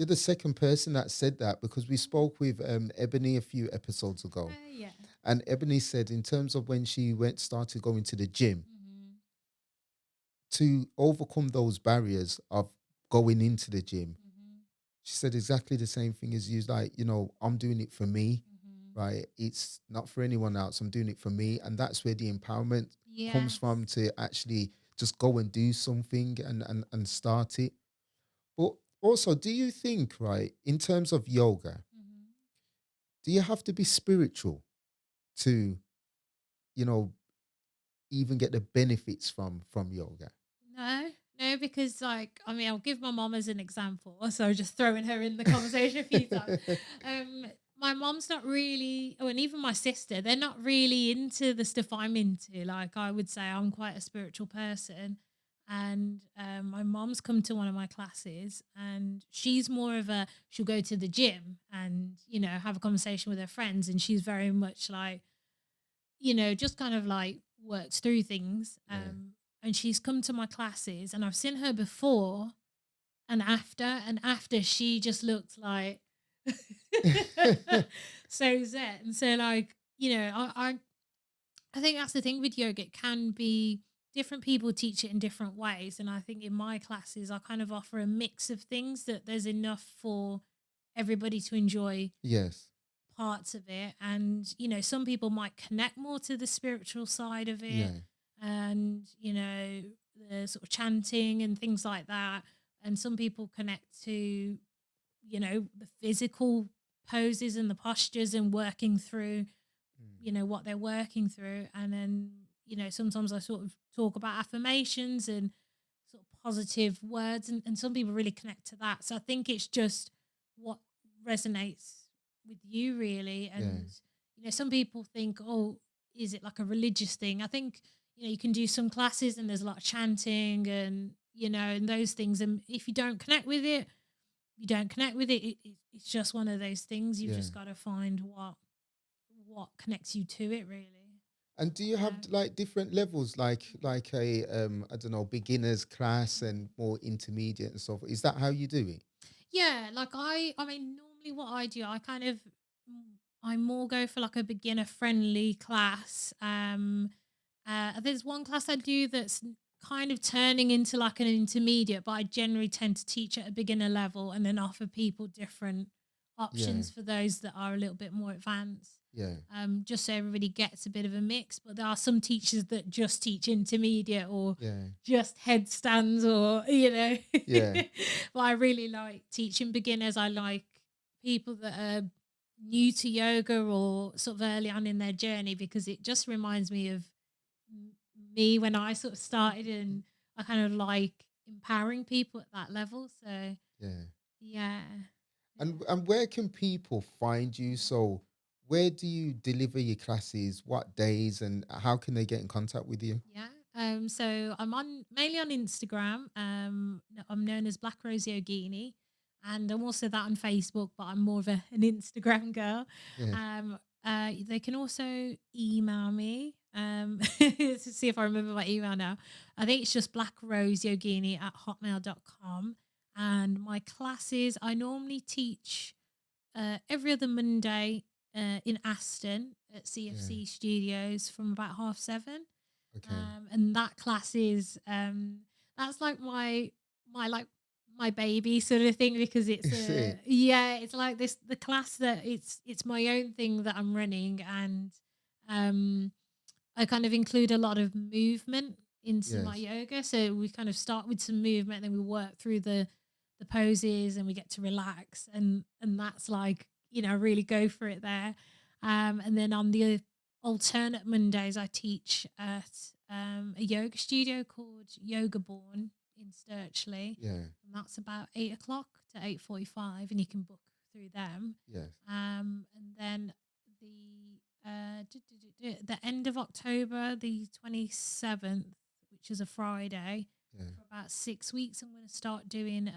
the second person that said that, because we spoke with Ebony a few episodes ago, Yeah. and Ebony said in terms of when she started going to the gym, Mhm, to overcome those barriers of going into the gym, mhm, she said exactly the same thing as you. Like, I'm doing it for me, mhm. right? It's not for anyone else. I'm doing it for me. And that's where the empowerment comes Yes. from, to actually just go and do something and start it. But also, do you think, right, in terms of yoga, Mhm. do you have to be spiritual to, you know, even get the benefits from yoga? No, no, because I mean, I'll give my mom as an example. So just throwing her in the conversation a few times. Um, my mom's not really, oh, and even my sister, they're not really into the stuff I'm into. Like I would say, I'm quite a spiritual person, and my mom's come to one of my classes, and she's more of a, she'll go to the gym and have a conversation with her friends, and she's very much like, just kind of like works through things. Yeah. And she's come to my classes, and I've seen her before and after she just looked like so zen. And so like, I think that's the thing with yoga. It can be different people teach it in different ways. And I think in my classes I kind of offer a mix of things, that there's enough for everybody to enjoy Yes. parts of it. And some people might connect more to the spiritual side of it, Yeah. and the sort of chanting and things like that. And some people connect to the physical poses and the postures and working through Mm. what they're working through. And then sometimes I sort of talk about affirmations and sort of positive words, and some people really connect to that. So I think it's just what resonates with you, really. Yeah. And some people think, oh, is it like a religious thing? I think you can do some classes and there's a lot of chanting and and those things, and if you don't connect with it, you don't connect with it. It's just one of those things. You've Yeah. just got to find what connects you to it, really. And do you have Yeah. like different levels, like a I don't know, beginners class and more intermediate and so forth? Is that how you do it? Yeah, like I mean, normally what I do, I kind of, I more go for like a beginner friendly class. There's one class I do that's kind of turning into like an intermediate, but I generally tend to teach at a beginner level and then offer people different Yeah. options for those that are a little bit more advanced. Yeah. Just so everybody gets a bit of a mix. But there are some teachers that just teach intermediate or Yeah. just headstands, or Yeah. but I really like teaching beginners. I like people that are new to yoga or sort of early on in their journey, because it just reminds me of m- me when I sort of started, and I kind of like empowering people at that level. So Yeah. yeah. And where can people find you? So where do you deliver your classes? What days, and how can they get in contact with you? Yeah. So I'm on mainly on Instagram. I'm known as Black Rose Yogini, and I'm also that on Facebook, but I'm more of an Instagram girl. Yeah. They can also email me. To see if I remember my email now. I think it's just blackroseYogini@hotmail.com. And my classes, I normally teach every other Monday in Aston at Yeah. CFC Studios from about 7:30. Okay. And that class is that's like my my baby sort of thing, because it's Is it? it's like this the class that it's my own thing that I'm running. And um I kind of include a lot of movement into my Yes. yoga. So we kind of start with some movement, then we work through the poses, and we get to relax, and that's like, really go for it there. And then on the alternate Mondays, I teach at a yoga studio called Yoga Born in Sturchley, Yeah. and that's about 8 o'clock to 8:45, and you can book through them. Yes. And then the end of October, the 27th, which is a Friday, Yeah. for about 6 weeks, I'm going to start doing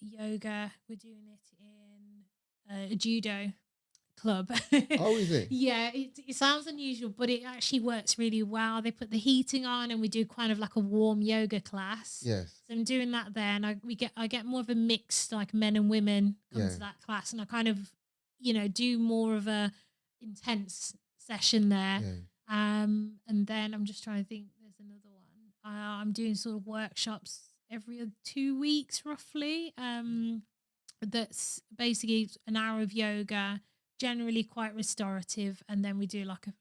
yoga. We're doing it in a judo club. Oh, is it? Yeah, it sounds unusual, but it actually works really well. They put the heating on, and we do kind of like a warm yoga class. Yes. So I'm doing that there, and I get more of a mixed, like, men and women come Yeah. to that class, and I kind of, do more of a intense session there. Yeah. And then I'm just trying to think. There's another one. I'm doing sort of workshops every 2 weeks, roughly. That's basically an hour of yoga, generally quite restorative, and then we do like a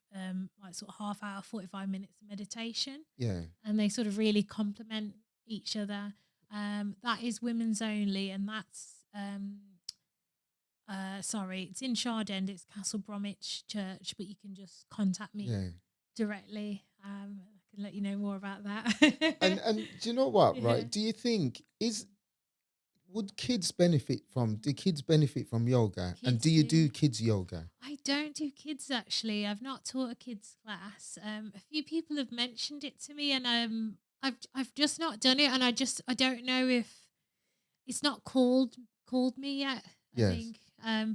like sort of half hour, 45 minutes of meditation, Yeah. and they sort of really complement each other. That is women's only, and that's sorry, it's in Shard End, it's Castle Bromwich Church, but you can just contact me Yeah. directly. I can let you know more about that. And do you know what, Yeah. right? Do you think would kids benefit from do kids benefit from yoga? And Kids do you do. do kids yoga? I don't do kids, actually. I've not taught a kids class. A few people have mentioned it to me, and I've just not done it, and I don't know if it's not called me yet. I Yes. think,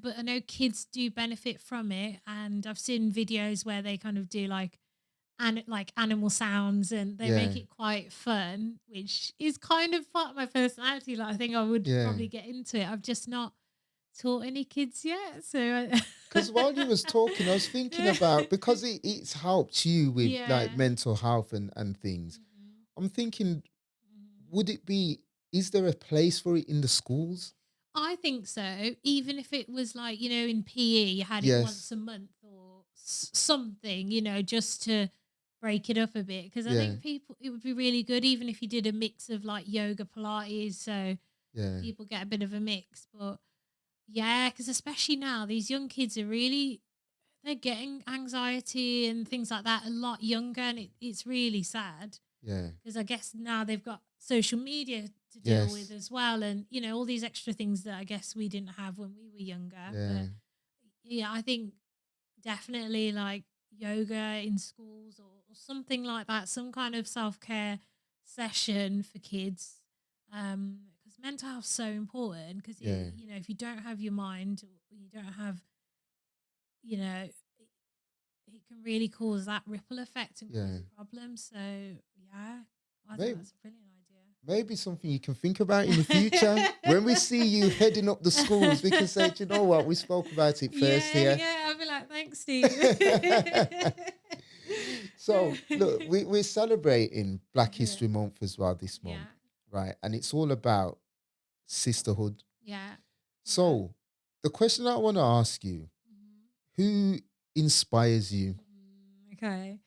but I know kids do benefit from it, and I've seen videos where they kind of do like animal sounds, and they Yeah. make it quite fun, which is kind of part of my personality. Like, I think I would Yeah. probably get into it. I've just not taught any kids yet, so Because while you was talking, I was thinking about because it's helped you with yeah. like mental health and things. Mhm. I'm thinking, Mhm. would it be? Is there a place for it in the schools? I think so. Even if it was like, in PE, you had it Yes. once a month or something, just to break it up a bit. Because I Yeah. think it would be really good, even if you did a mix of like yoga, Pilates, so Yeah. people get a bit of a mix. But yeah, because especially now, these young kids are really, they're getting anxiety and things like that a lot younger. And it's really sad, Yeah. because I guess now they've got social media to deal with Yes. as well, and all these extra things that I guess we didn't have when we were younger. Yeah. But yeah, I think definitely like yoga in schools, or something like that, some kind of self-care session for kids, because mental health's so important. Because Yeah. if you don't have your mind, or you don't have, it can really cause that ripple effect and Yeah. cause problems. So yeah, I think Maybe that's a brilliant maybe something you can think about in the future. When we see you heading up the schools, we can say, do you know what? We spoke about it first Yeah, here. yeah. I'll be like, thanks, Steve. So look, we're celebrating Black Yeah, History Month as well this yeah, month, right? And it's all about sisterhood. yeah, yeah. So the question I want to ask you, Mhm. who inspires you? Okay.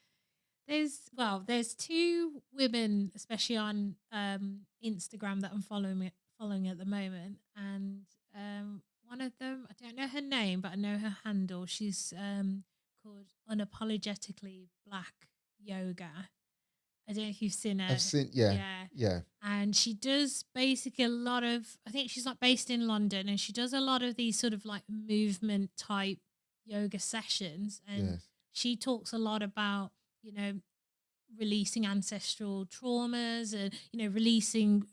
There's two women, especially on Instagram, that I'm following at the moment, and one of them, I don't know her name, but I know her handle. She's called Unapologetically Black Yoga. I don't know if you've seen her. I've seen, yeah, Yeah. yeah, And she does basically a lot of, I think she's like based in London, and she does a lot of these sort of like movement type yoga sessions. And yes, she talks a lot about, releasing ancestral traumas, and, releasing,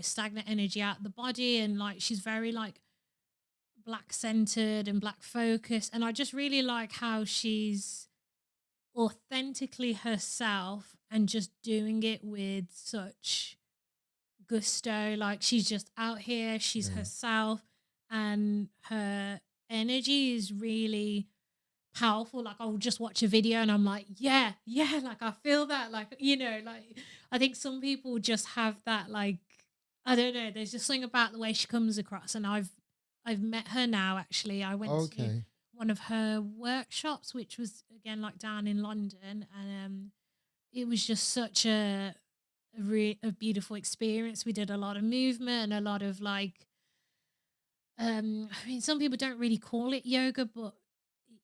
stagnant energy out of the body. And like, she's very like black centered and black focused. And I just really like how she's authentically herself and just doing it with such gusto. Like, she's just out here, she's yeah, herself, and her energy is really powerful. Like, I'll just watch a video and I'm like, yeah, like I feel that. Like, like I think some people just have that like I don't know. There's just something about the way she comes across, and I've met her now. Actually, I went to Okay. one of her workshops, which was again like down in London, and it was just such a beautiful experience. We did a lot of movement and a lot of like, I mean, some people don't really call it yoga, but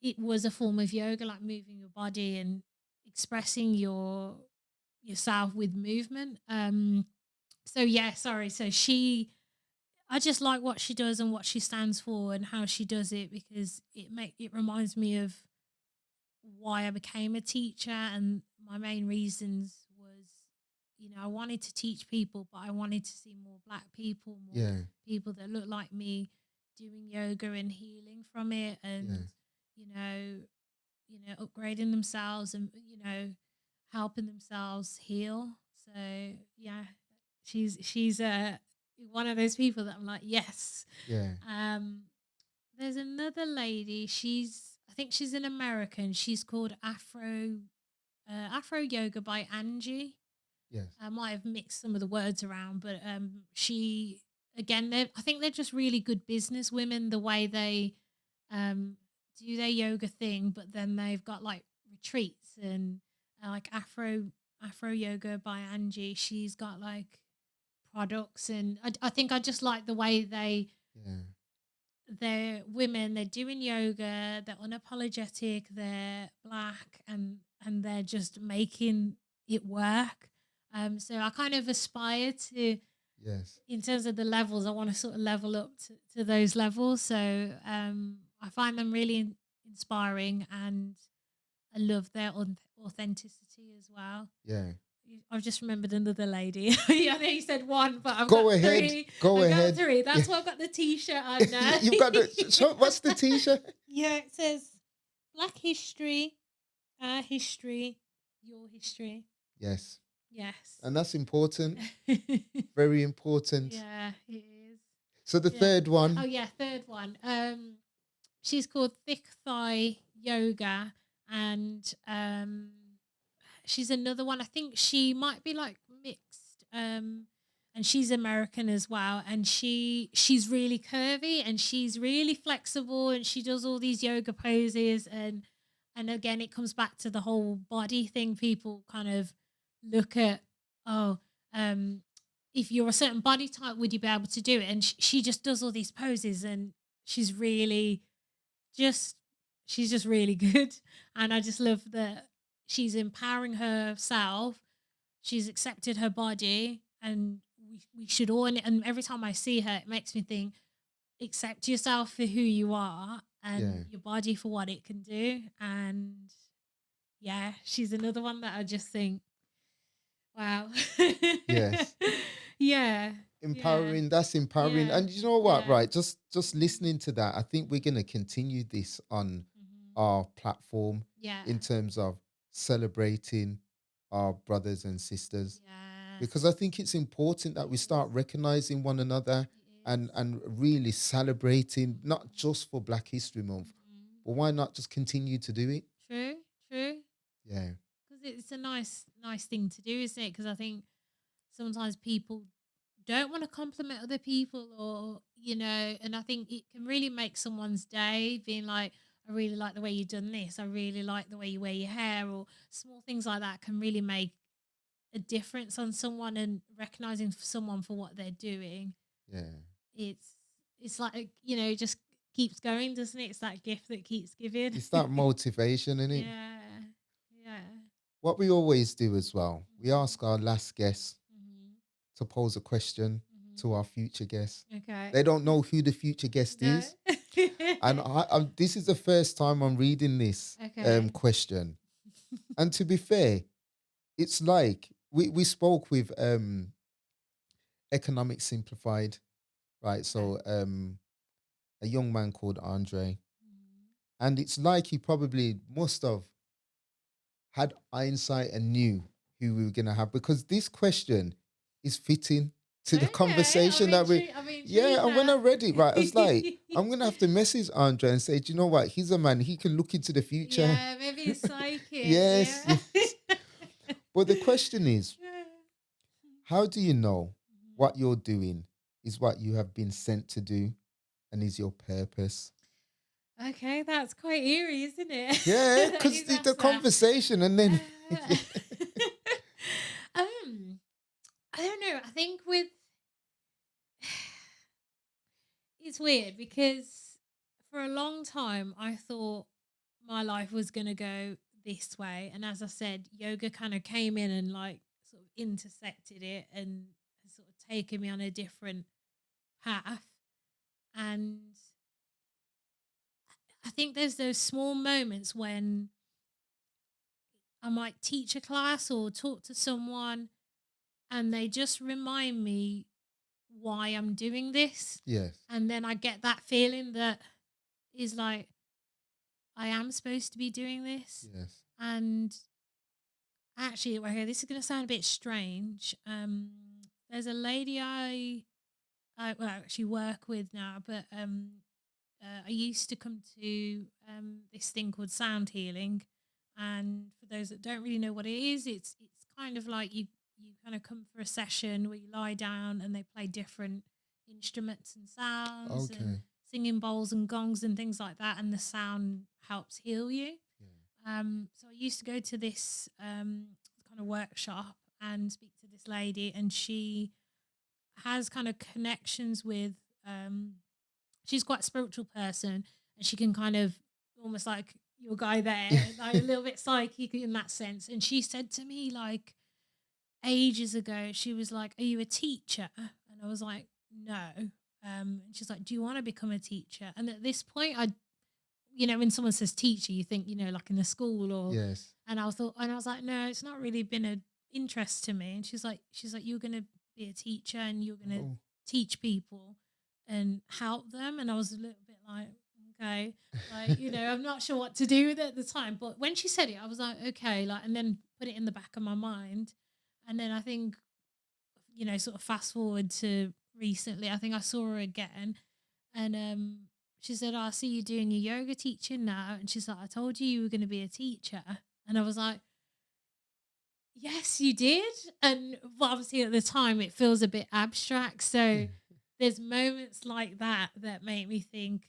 it was a form of yoga, like moving your body and expressing yourself with movement. So yeah, sorry. So I just like what she does and what she stands for and how she does it, because it reminds me of why I became a teacher, and my main reasons was, I wanted to teach people, but I wanted to see more black people, more Yeah. people that look like me doing yoga and healing from it, Yeah. and upgrading themselves, and helping themselves heal. So yeah, she's one of those people that I'm like, yes. Yeah. Um, there's another lady. I think she's an American. She's called Afro Yoga by Angie. Yes. I might have mixed some of the words around, but she again, I think they're just really good business women. The way they um, do their yoga thing, but then they've got like retreats and like Afro Yoga by Angie. She's got like products, and I think I just like the way Yeah. they're women, they're doing yoga, they're unapologetic, they're black, and they're just making it work. So I kind of aspire to, Yes. in terms of the levels, I want to sort of level up to those levels. So I find them really inspiring, and I love their authenticity as well. Yeah. I've just remembered another lady. I know you said one, but I've Go got ahead. three. Go I've ahead. got three. Yeah. That's why I've got the t-shirt on now. You've got what's the t-shirt? Yeah, it says Black History, our history, your history. Yes. Yes. And that's important. Very important. Yeah, it is. So the Yeah. third one. Oh yeah, third one. She's called Thick Thigh Yoga, and she's another one. I think she might be like mixed. And she's American as well, and she's really curvy and she's really flexible, and she does all these yoga poses, and again it comes back to the whole body thing. People kind of look at, oh, if you're a certain body type, would you be able to do it? And she just does all these poses, and she's really just she's just really good. And I just love that she's empowering herself, she's accepted her body, and we should all, and every time I see her it makes me think, accept yourself for who you are and your body for what it can do. And yeah, she's another one that I just think, wow. Yes. Yeah. Empowering. That's empowering. Yeah. And you know what? Yeah. Right. Just listening to that, I think we're gonna continue this on our platform Yeah. in terms of celebrating our brothers and sisters. Yeah. Because I think it's important that we start recognizing one another and really celebrating, not just for Black History Month, but why not just continue to do it? True. True. Yeah. Because it's a nice thing to do, isn't it? Because I think sometimes people don't want to compliment other people, or and I think it can really make someone's day, being like, I really like the way you've done this, I really like the way you wear your hair, or small things like that can really make a difference on someone, and recognizing someone for what they're doing. Yeah. It's like, it just keeps going, doesn't it? It's that gift that keeps giving. It's that motivation, isn't it? Yeah. Yeah. What we always do as well, we ask our last guests to pose a question to our future guests. Okay. They don't know who the future guest is. And this is the first time I'm reading this question. And to be fair, it's like we spoke with Economic Simplified, right? So a young man called Andre. And it's like he probably must have had hindsight and knew who we were going to have, because this question is fitting to the conversation that we. And when I read it, right, I was like, I'm going to have to message Andre and say, do you know what? He's a man. He can look into the future. Yeah, maybe he's psychic. Yes. But the question is, how do you know what you're doing is what you have been sent to do and is your purpose. Okay, that's quite eerie, isn't Yeah, it? because Who the does that? conversation and then Uh, um, I don't know. I think with it's weird because for a long time I thought my life was gonna go this way, and as I said, yoga kind of came in and like sort of intersected it and has sort of taken me on a different path. And I think there's those small moments when I might teach a class or talk to someone and they just remind me why I'm doing this. yes, And then I get that feeling that is like, I am supposed to be doing this. yes, And actually, okay, this is going to sound a bit strange. There's a lady I well, actually work with now, but I used to come to this thing called sound healing, and for those that don't really know what it is, it's kind of like you kind of come for a session where you lie down and they play different instruments and sounds and okay, singing bowls and gongs and things like that, and the sound helps heal you. yeah, So I used to go to this kind of workshop and speak to this lady, and she has kind of connections with um, she's quite a spiritual person, and she can kind of almost like your guy there, like a little bit psychic in that sense. And she said to me like ages ago, she was like, "Are you a teacher?" And I was like, "No." And she's like, "Do you want to become a teacher?" And at this point, when someone says teacher, you think like in a school or. yes, And I was like, "No, it's not really been an interest to me." And she's like, "You're gonna be a teacher and you're gonna oh, teach people and help them." And I was a little bit like, okay, like I'm not sure what to do with it at the time. But when she said it, I was like, okay, like, and then put it in the back of my mind. And then I think sort of fast forward to recently, I think I saw her again, and she said, "Oh, I see you doing your yoga teaching now." And she's like, "I told you were going to be a teacher." And I was like, "Yes, you did." And well, obviously at the time it feels a bit abstract. So there's moments like that that make me think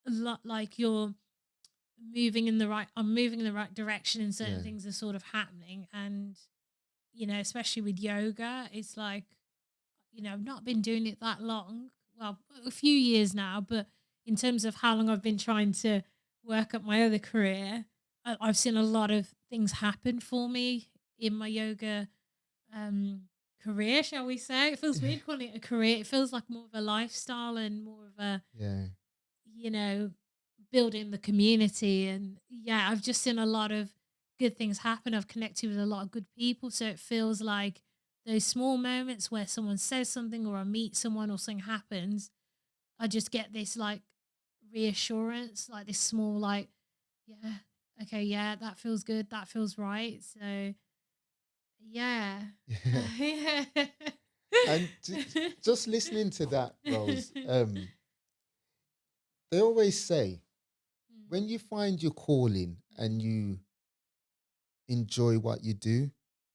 a lot like I'm moving in the right direction and certain yeah, things are sort of happening. And, especially with yoga, it's like, I've not been doing it that long. Well, a few years now, but in terms of how long I've been trying to work up my other career, I've seen a lot of things happen for me in my yoga um, career, shall we say. It feels weird calling it a career. It feels like more of a lifestyle and more of a, yeah, you know, building the community. And yeah, I've just seen a lot of good things happen. I've connected with a lot of good people. So it feels like those small moments where someone says something or I meet someone or something happens, I just get this like reassurance, like this small, like, yeah, okay, yeah, that feels good. That feels right. So yeah. yeah. Yeah. And just listening to that, Rose, they always say when you find your calling and you enjoy what you do,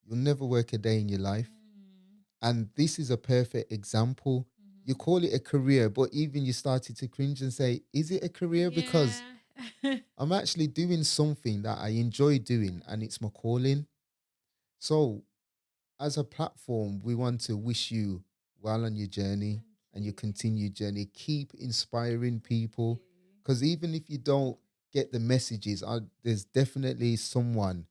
you'll never work a day in your life. Mm, And this is a perfect example. You mhm. call it a career, but even you started to cringe and say, is it a career? Because Yeah. I'm actually doing something that I enjoy doing and it's my calling. So, as a platform, we want to wish you well on your journey Thank and your you. continued journey. Keep inspiring Thank people you. because even if you don't get the messages, there's definitely someone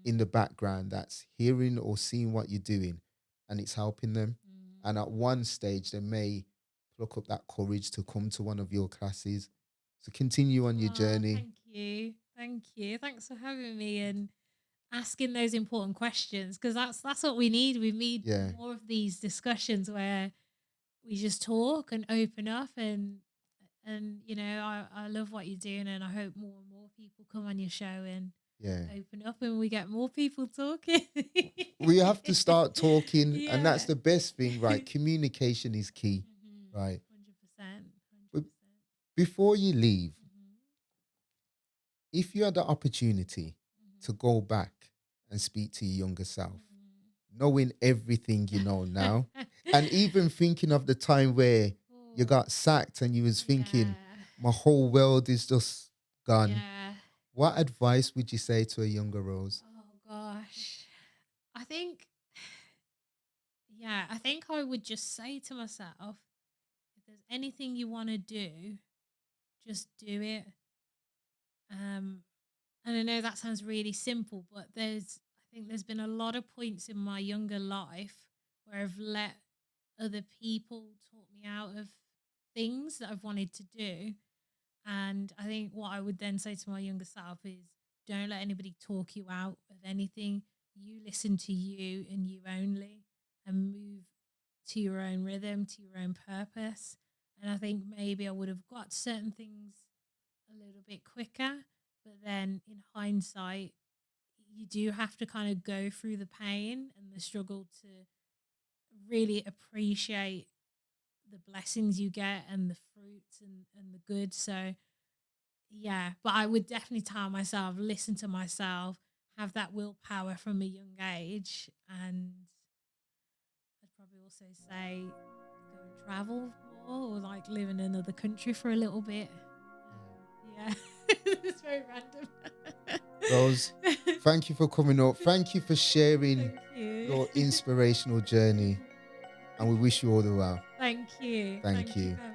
in Mhm, the background that's hearing or seeing what you're doing and it's helping them. And mhm. at one stage, they may pluck up that courage to come to one of your classes. So continue on your Oh, journey. thank you. Thank you. Thanks for having me and asking those important questions because that's what we need. We need Yeah. more of these discussions where we just talk and open up and I love what you're doing and I hope more and more people come on your show and Yeah. open up and we get more people talking. We have to start talking, and that's Yeah. the best thing, right? Communication is key, Mhm. right? 100%. But 100%. before you leave, Mhm. if you had the opportunity to Mhm. go back and speak to your younger self, Mhm. knowing everything you know now, And even thinking of the time where you got sacked and you was thinking, Yeah. my whole world is just gone. Yeah. What advice would you say to a younger Rose? Oh gosh. I think, yeah, I think I would just say to myself, if there's anything you want to do, just do it. Um, and I know that sounds really simple, but I think there's been a lot of points in my younger life where I've let other people talk me out of things that I've wanted to do. And I think what I would then say to my younger self is don't let anybody talk you out of anything. You listen to you and you only, and move to your own rhythm, to your own purpose. And I think maybe I would have got certain things a little bit quicker. But then in hindsight, you do have to kind of go through the pain and the struggle to really appreciate the blessings you get and the fruits and the good. So yeah, but I would definitely tell myself, listen to myself, have that willpower from a young age. And I'd probably also say go and travel more, or like live in another country for a little bit. Yeah, it's very random. Rose, thank you for coming up. Thank you for sharing Thank you. your inspirational journey. And we wish you all the well. Thank you. Thank you. Very